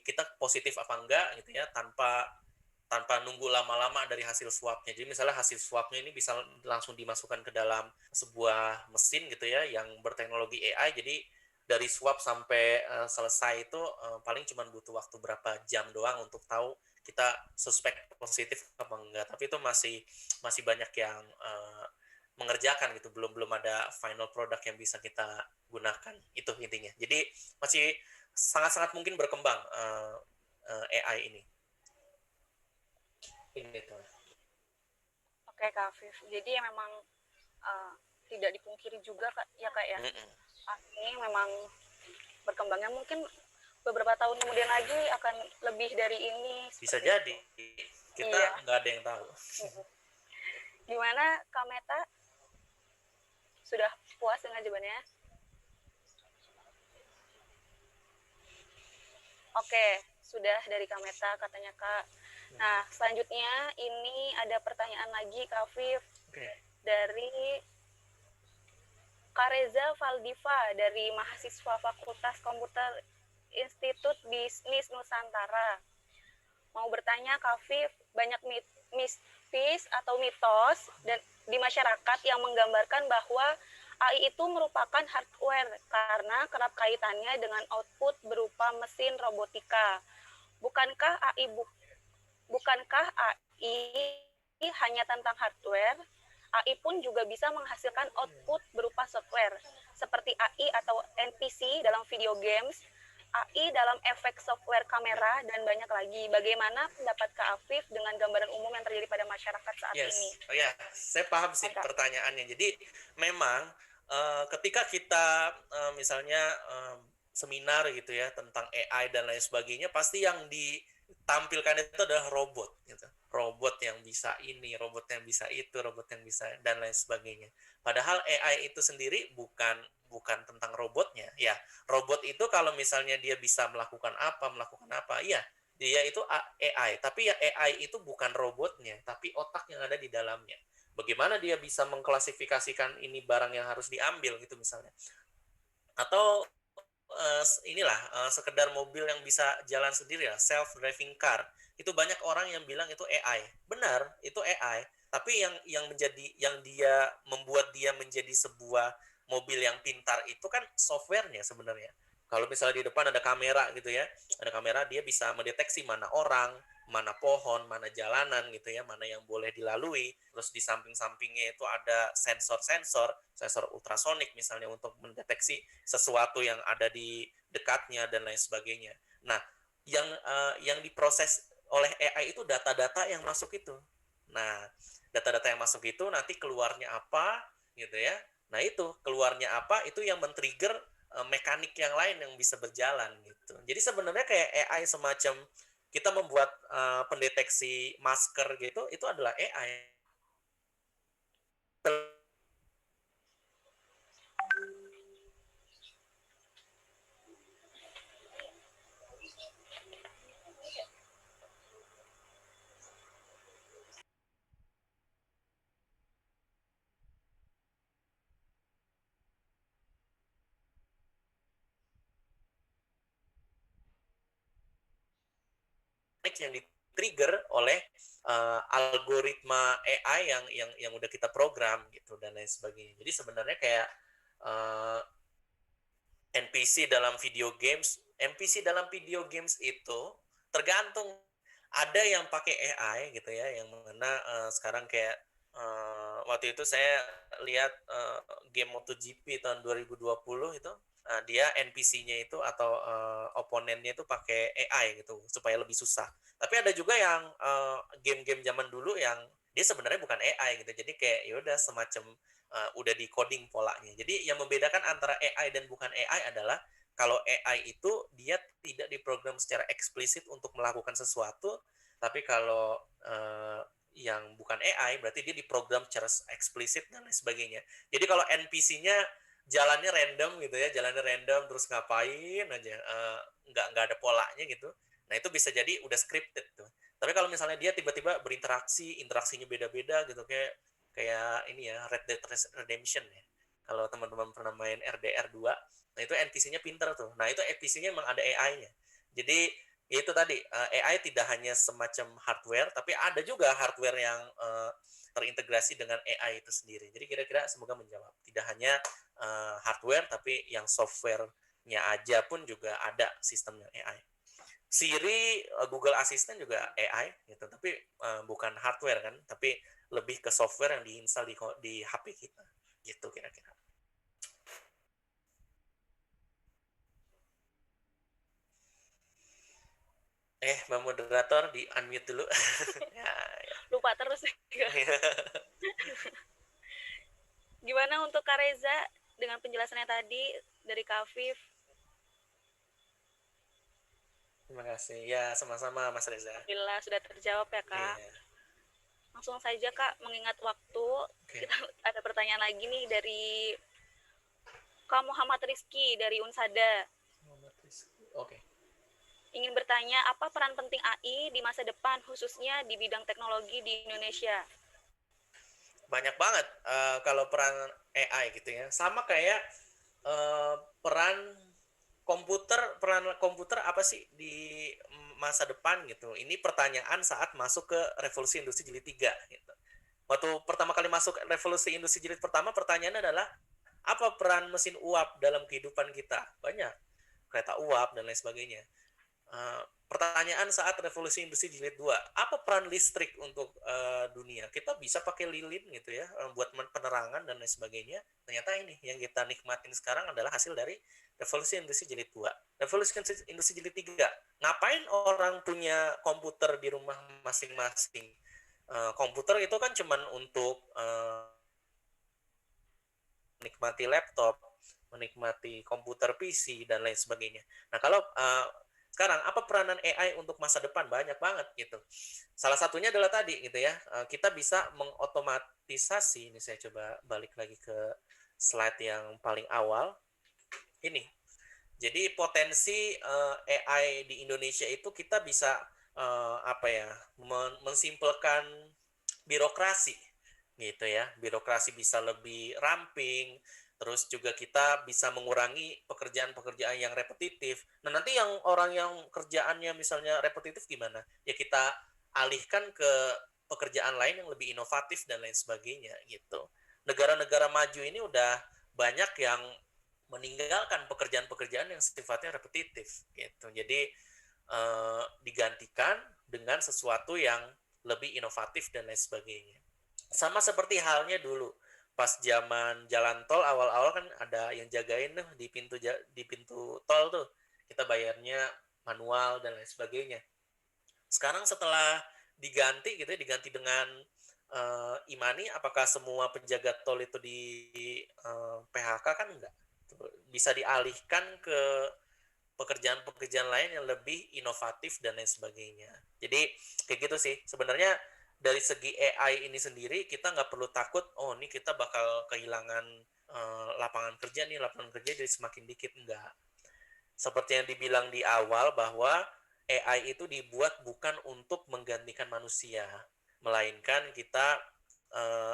kita positif apa enggak gitu ya tanpa nunggu lama-lama dari hasil swabnya. Jadi misalnya hasil swabnya ini bisa langsung dimasukkan ke dalam sebuah mesin gitu ya yang berteknologi AI. Jadi dari swab sampai selesai itu paling cuma butuh waktu berapa jam doang untuk tahu kita suspek positif apa enggak. Tapi itu masih banyak yang mengerjakan gitu. Belum ada final product yang bisa kita gunakan. Itu intinya. Jadi masih sangat-sangat mungkin berkembang AI ini. Oke Kak Afif, jadi memang tidak dipungkiri juga Kak ya. Ini memang berkembangnya mungkin beberapa tahun kemudian lagi akan lebih dari ini. Bisa jadi kita nggak ada yang tahu. Gimana Kak Meta? Sudah puas dengan jawabannya? Oke, sudah dari Kak Meta katanya Kak. Nah, selanjutnya ini ada pertanyaan lagi Kak Afif. Dari Kak Reza Valdiva dari mahasiswa Fakultas Komputer Institut Bisnis Nusantara. Mau bertanya Kak Afif, banyak mistis atau mitos dan di masyarakat yang menggambarkan bahwa AI itu merupakan hardware karena kerap kaitannya dengan output berupa mesin robotika. Bukankah AI hanya tentang hardware? AI pun juga bisa menghasilkan output berupa software, seperti AI atau NPC dalam video games, AI dalam efek software kamera, dan banyak lagi. Bagaimana pendapat Kak Afif dengan gambaran umum yang terjadi pada masyarakat saat ini? Saya paham sih pertanyaannya. Jadi memang ketika kita misalnya seminar gitu ya tentang AI dan lain sebagainya, pasti yang ditampilkan itu adalah robot gitu. Robot yang bisa ini, robot yang bisa itu, robot yang bisa dan lain sebagainya. Padahal AI itu sendiri bukan Ya, robot itu kalau misalnya dia bisa melakukan apa, iya, dia itu AI. Tapi ya AI itu bukan robotnya, tapi otak yang ada di dalamnya. Bagaimana dia bisa mengklasifikasikan ini barang yang harus diambil gitu misalnya. Atau sekedar mobil yang bisa jalan sendiri ya, self driving car. Itu banyak orang yang bilang itu AI. Benar, itu AI. Tapi yang dia membuat dia menjadi sebuah mobil yang pintar itu kan softwarenya sebenarnya. Kalau misalnya di depan ada kamera gitu ya, ada kamera, dia bisa mendeteksi mana orang, mana pohon, mana jalanan gitu ya, mana yang boleh dilalui. Terus di samping-sampingnya itu ada sensor ultrasonik misalnya untuk mendeteksi sesuatu yang ada di dekatnya dan lain sebagainya. Nah, yang diproses oleh AI itu data-data yang masuk itu. Nah, data-data yang masuk itu nanti keluarnya apa gitu ya. Nah, itu keluarnya apa itu yang men-trigger mekanik yang lain yang bisa berjalan gitu. Jadi sebenarnya kayak AI semacam kita membuat pendeteksi masker gitu, itu adalah AI. Yang di-trigger oleh algoritma AI yang udah kita program gitu dan lain sebagainya. Jadi sebenarnya kayak NPC dalam video games itu tergantung. Ada yang pakai AI gitu ya, yang mana sekarang kayak waktu itu saya lihat game MotoGP tahun 2020 itu dia NPC-nya itu atau oponennya itu pakai AI gitu supaya lebih susah. Tapi ada juga yang game-game zaman dulu yang dia sebenarnya bukan AI gitu. Jadi kayak ya udah semacam udah di coding polanya. Jadi yang membedakan antara AI dan bukan AI adalah kalau AI itu dia tidak diprogram secara eksplisit untuk melakukan sesuatu, tapi kalau yang bukan AI berarti dia diprogram secara eksplisit dan lain sebagainya. Jadi kalau NPC-nya jalannya random gitu ya, jalannya random terus ngapain aja, nggak ada polanya gitu. Nah itu bisa jadi udah scripted tuh. Tapi kalau misalnya dia tiba-tiba interaksinya beda-beda gitu kayak ini ya Red Dead Redemption ya. Kalau teman-teman pernah main RDR 2, nah itu NPC-nya pinter tuh. Nah itu NPC-nya memang ada AI-nya. Jadi itu tadi AI tidak hanya semacam hardware, tapi ada juga hardware yang terintegrasi dengan AI itu sendiri. Jadi kira-kira semoga menjawab. Tidak hanya hardware, tapi yang software-nya aja pun juga ada sistemnya AI. Siri, Google Assistant juga AI gitu, tapi bukan hardware kan, tapi lebih ke software yang diinstal di HP kita, gitu kira-kira. Mbak moderator di unmute dulu. Ya. Lupa terus. Gimana untuk Kak Reza dengan penjelasannya tadi dari Kak Afif? Terima kasih. Ya, sama-sama Mas Reza. Alhamdulillah sudah terjawab ya Kak. Yeah. Langsung saja Kak, mengingat waktu, kita ada pertanyaan lagi nih dari Kak Muhammad Rizky dari Unsada. Oke. Ingin bertanya, apa peran penting AI di masa depan, khususnya di bidang teknologi di Indonesia? Banyak banget kalau peran AI gitu ya. Sama kayak peran komputer apa sih di masa depan gitu. Ini pertanyaan saat masuk ke revolusi industri jilid 3 gitu. Waktu pertama kali masuk revolusi industri jilid pertama, pertanyaannya adalah apa peran mesin uap dalam kehidupan kita? Banyak. Kereta uap dan lain sebagainya. Pertanyaan saat revolusi industri jilid 2, apa peran listrik untuk dunia? Kita bisa pakai lilin gitu ya, buat penerangan dan lain sebagainya. Ternyata ini yang kita nikmatin sekarang adalah hasil dari revolusi industri jilid 2. Revolusi industri jilid 3, ngapain orang punya komputer di rumah masing-masing? Komputer itu kan cuman untuk menikmati laptop, menikmati komputer PC dan lain sebagainya. Nah, kalau sekarang apa peranan AI untuk masa depan? Banyak banget gitu. Salah satunya adalah tadi gitu ya, kita bisa mengotomatisasi. Ini saya coba balik lagi ke slide yang paling awal. Ini Jadi potensi AI di Indonesia itu kita bisa mensimpelkan birokrasi gitu ya. Birokrasi bisa lebih ramping, terus juga kita bisa mengurangi pekerjaan-pekerjaan yang repetitif. Nah, nanti yang orang yang kerjaannya misalnya repetitif gimana? Ya kita alihkan ke pekerjaan lain yang lebih inovatif dan lain sebagainya gitu. Negara-negara maju ini udah banyak yang meninggalkan pekerjaan-pekerjaan yang sifatnya repetitif gitu. Jadi digantikan dengan sesuatu yang lebih inovatif dan lain sebagainya. Sama seperti halnya dulu pas zaman jalan tol awal-awal kan ada yang jagain tuh di pintu tol tuh. Kita bayarnya manual dan lain sebagainya. Sekarang setelah diganti gitu ya, diganti dengan Imani, apakah semua penjaga tol itu di PHK? Kan enggak. Bisa dialihkan ke pekerjaan-pekerjaan lain yang lebih inovatif dan lain sebagainya. Jadi kayak gitu sih. Sebenarnya dari segi AI ini sendiri kita nggak perlu takut, oh ini kita bakal kehilangan lapangan kerja jadi semakin dikit. Enggak. Seperti yang dibilang di awal bahwa AI itu dibuat bukan untuk menggantikan manusia, melainkan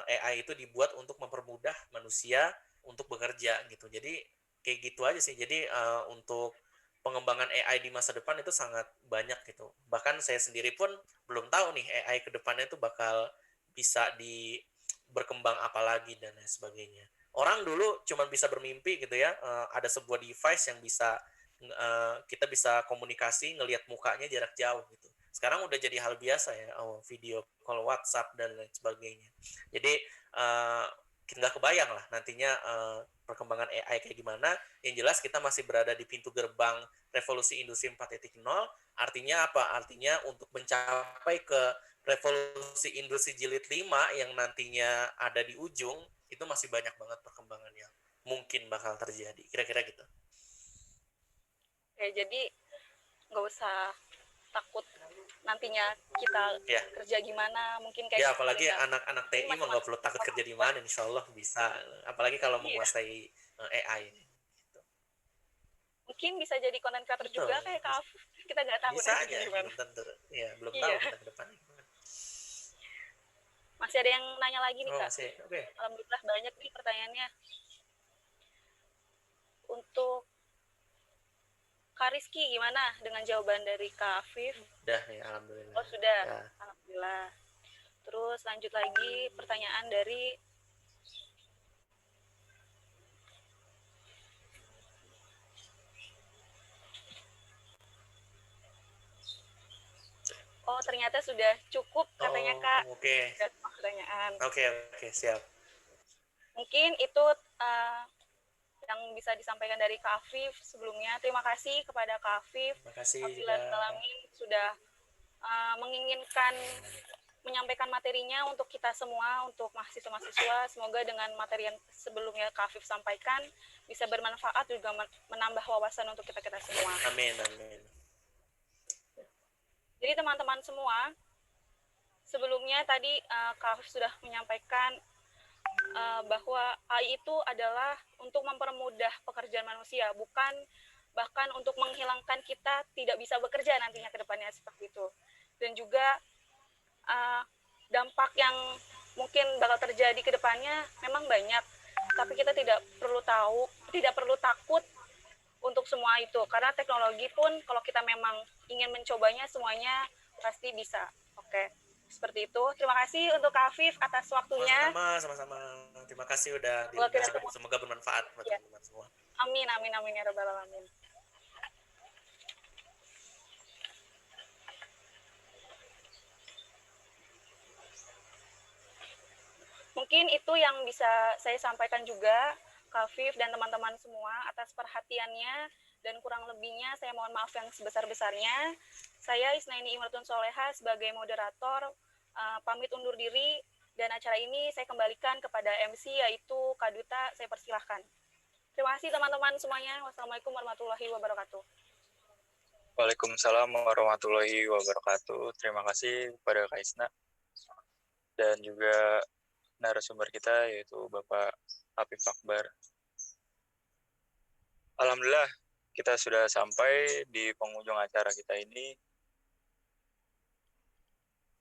AI itu dibuat untuk mempermudah manusia untuk bekerja gitu. Jadi kayak gitu aja sih. Jadi untuk pengembangan AI di masa depan itu sangat banyak gitu. Bahkan saya sendiri pun belum tahu nih AI ke depannya itu bakal bisa berkembang apa lagi dan lain sebagainya. Orang dulu cuma bisa bermimpi gitu ya, ada sebuah device yang bisa kita bisa komunikasi, ngelihat mukanya jarak jauh gitu. Sekarang udah jadi hal biasa ya, video call WhatsApp dan lain sebagainya. Jadi kita nggak kebayang lah nantinya perkembangan AI kayak gimana. Yang jelas kita masih berada di pintu gerbang revolusi industri 4.0. Artinya apa? Artinya untuk mencapai ke revolusi industri jilid 5 yang nantinya ada di ujung, itu masih banyak banget perkembangan yang mungkin bakal terjadi. Kira-kira gitu. Oke, jadi nggak usah takut nantinya kita kerja gimana, mungkin kayak ya apalagi anak-anak TI mah nggak perlu takut kerja di mana, insya Allah bisa, apalagi kalau menguasai AI ini. Mungkin bisa jadi konten creator juga kayak Kak Afif, kita nggak tahu bisa aja, belum tentu ya, belum tahu kita ke depannya. Masih ada yang nanya lagi nih Kak. Masih. Oke. Alhamdulillah banyak nih pertanyaannya. Untuk Kak Rizky gimana dengan jawaban dari Kak Afif? Udah ya, alhamdulillah. Oh sudah, ya. Alhamdulillah. Terus lanjut lagi pertanyaan dari Oh ternyata sudah cukup katanya Kak. Oke. Pertanyaan. Oke, siap. Mungkin itu yang bisa disampaikan dari Kak Afif sebelumnya. Terima kasih kepada Kak Afif. Terima kasih sudah menginginkan menyampaikan materinya untuk kita semua, untuk mahasiswa-mahasiswa. Semoga dengan materi yang sebelumnya Kak Afif sampaikan bisa bermanfaat juga menambah wawasan untuk kita-kita semua. Amin. Jadi teman-teman semua, sebelumnya tadi Kak Afif sudah menyampaikan bahwa AI itu adalah untuk mempermudah pekerjaan manusia, bukan bahkan untuk menghilangkan kita tidak bisa bekerja nantinya ke depannya seperti itu. Dan juga dampak yang mungkin bakal terjadi ke depannya memang banyak, tapi kita tidak perlu takut untuk semua itu, karena teknologi pun kalau kita memang ingin mencobanya semuanya pasti bisa. Oke. Seperti itu. Terima kasih untuk Kak Afif atas waktunya. Sama-sama. Terima kasih udah semoga bermanfaat buat teman-teman semua. Amin ya rabbal alamin. Mungkin itu yang bisa saya sampaikan juga, Kak Afif dan teman-teman semua, atas perhatiannya, dan kurang lebihnya saya mohon maaf yang sebesar-besarnya. Saya Isnaini Imratun Soleha sebagai moderator pamit undur diri, dan acara ini saya kembalikan kepada MC yaitu Kak Duta, saya persilahkan. Terima kasih teman-teman semuanya. Wassalamualaikum warahmatullahi wabarakatuh. Waalaikumsalam warahmatullahi wabarakatuh. Terima kasih kepada Kak Isna dan juga narasumber kita yaitu Bapak Afif Akbar. Alhamdulillah kita sudah sampai di penghujung acara kita ini.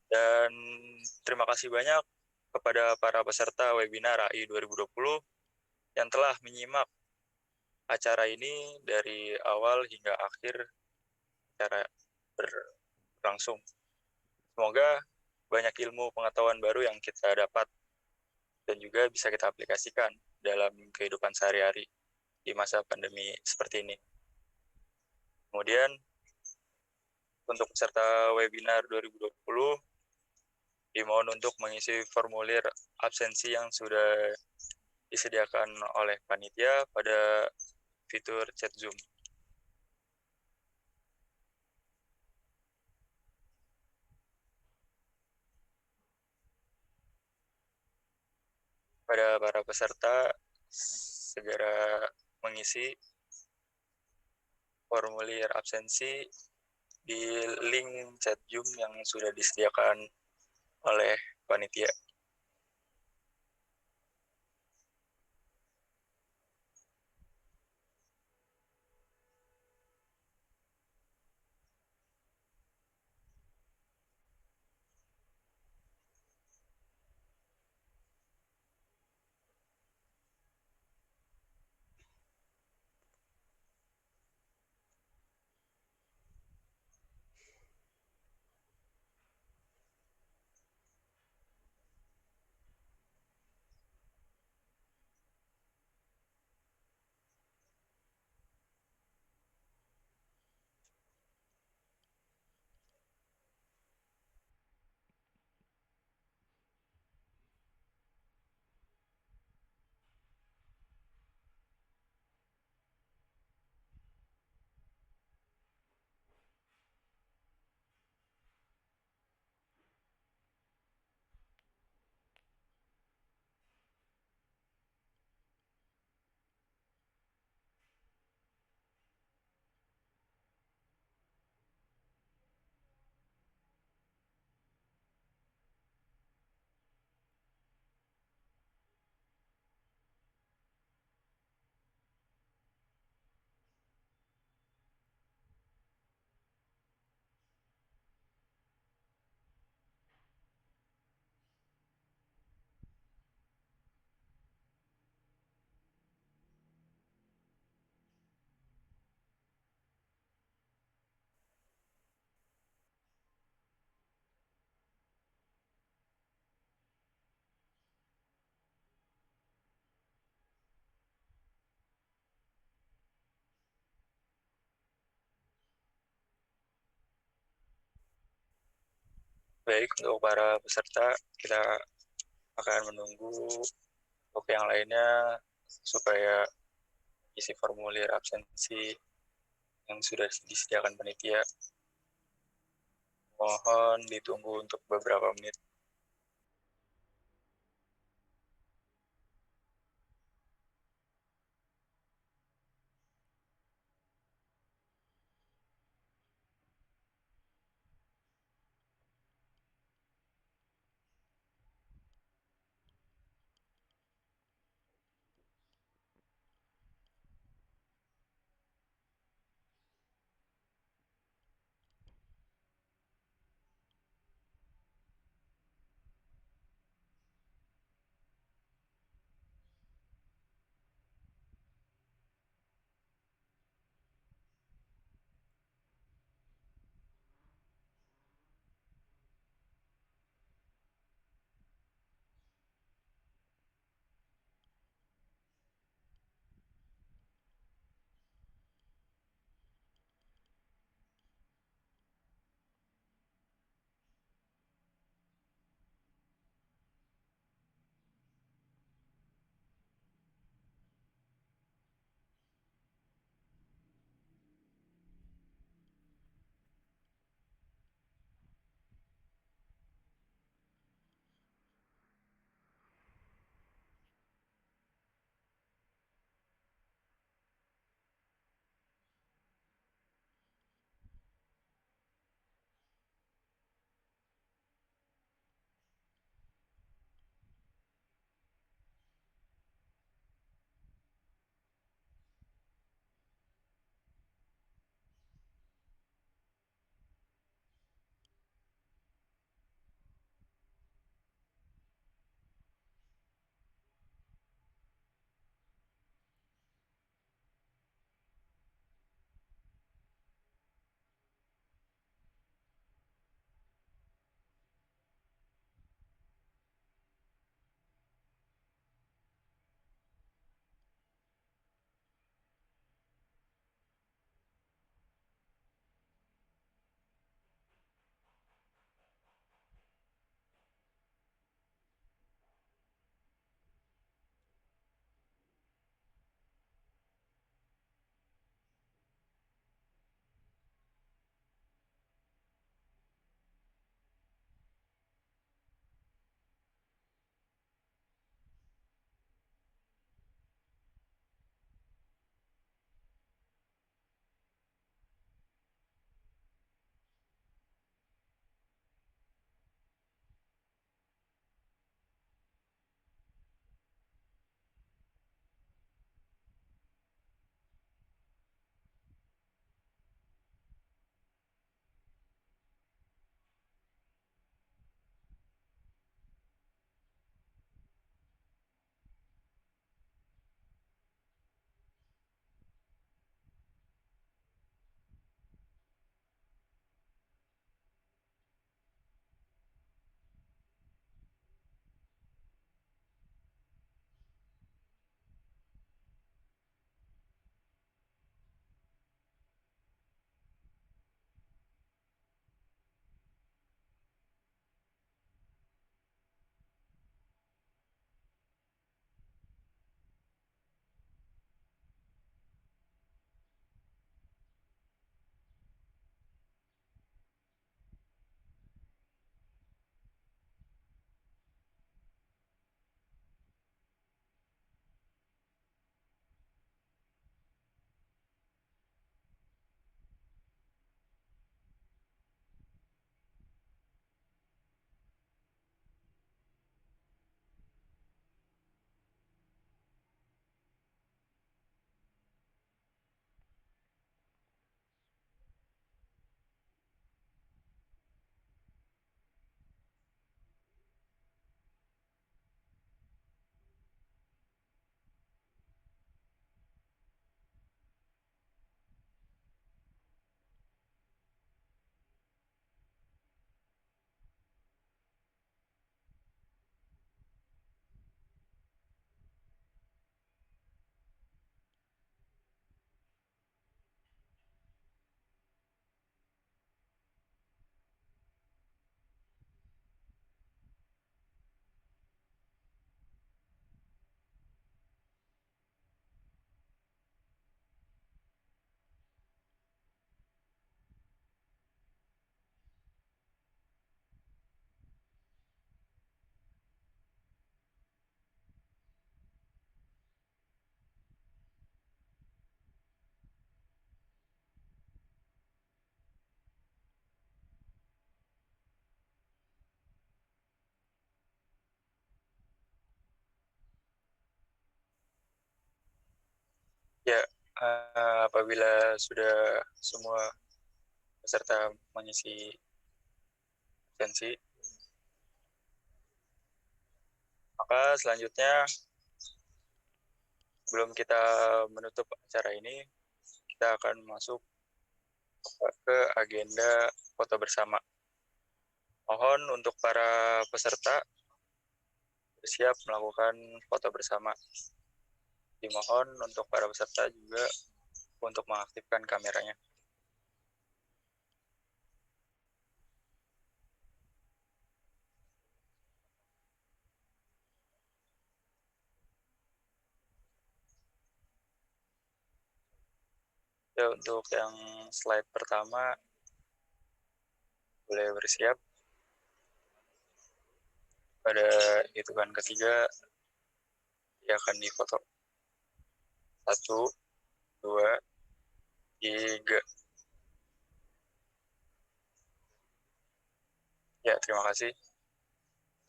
Dan terima kasih banyak kepada para peserta webinar AI 2020 yang telah menyimak acara ini dari awal hingga akhir acara berlangsung. Semoga banyak ilmu pengetahuan baru yang kita dapat dan juga bisa kita aplikasikan dalam kehidupan sehari-hari di masa pandemi seperti ini. Kemudian, untuk peserta webinar 2020, dimohon untuk mengisi formulir absensi yang sudah disediakan oleh panitia pada fitur chat Zoom. Pada para peserta, segera mengisi formulir absensi di link chat Zoom yang sudah disediakan oleh panitia. Baik, untuk para peserta, kita akan menunggu untuk yang lainnya supaya isi formulir absensi yang sudah disediakan panitia. Mohon ditunggu untuk beberapa menit. Apabila sudah semua peserta mengisi absensi, maka selanjutnya sebelum kita menutup acara ini, kita akan masuk ke agenda foto bersama. Mohon untuk para peserta bersiap melakukan foto bersama. Dimohon untuk para peserta juga untuk mengaktifkan kameranya. Ya, untuk yang slide pertama, boleh bersiap. Pada hitungan ketiga, dia akan difoto. 1, 2, 3. Ya, terima kasih.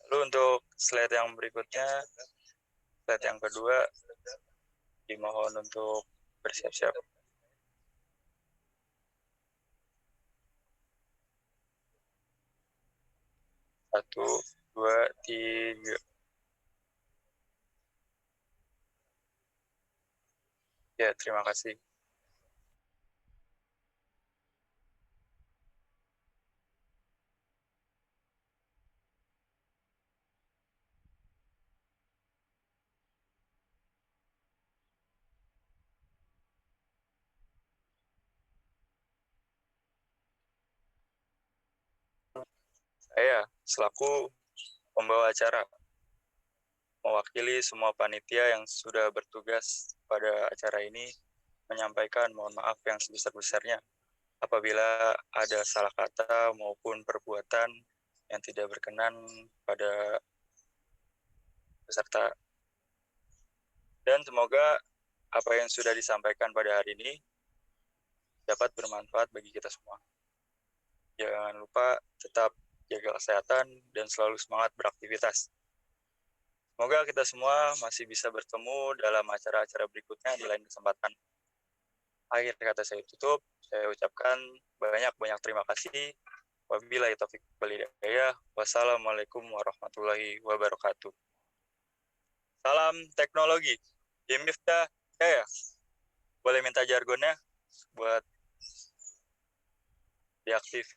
Lalu untuk slide yang berikutnya, slide yang kedua, dimohon untuk bersiap-siap. 1, 2, 3. Ya, terima kasih. Saya selaku pembawa acara mewakili semua panitia yang sudah bertugas pada acara ini menyampaikan mohon maaf yang sebesar-besarnya apabila ada salah kata maupun perbuatan yang tidak berkenan pada peserta. Dan semoga apa yang sudah disampaikan pada hari ini dapat bermanfaat bagi kita semua. Jangan lupa tetap jaga kesehatan dan selalu semangat beraktivitas. Semoga kita semua masih bisa bertemu dalam acara-acara berikutnya di lain kesempatan. Akhir kata saya tutup, saya ucapkan banyak-banyak terima kasih. Wabillahi taufiq wal hidayah. Wassalamualaikum warahmatullahi wabarakatuh. Salam teknologi. Miftah Jaya. Boleh minta jargonnya buat diaktif.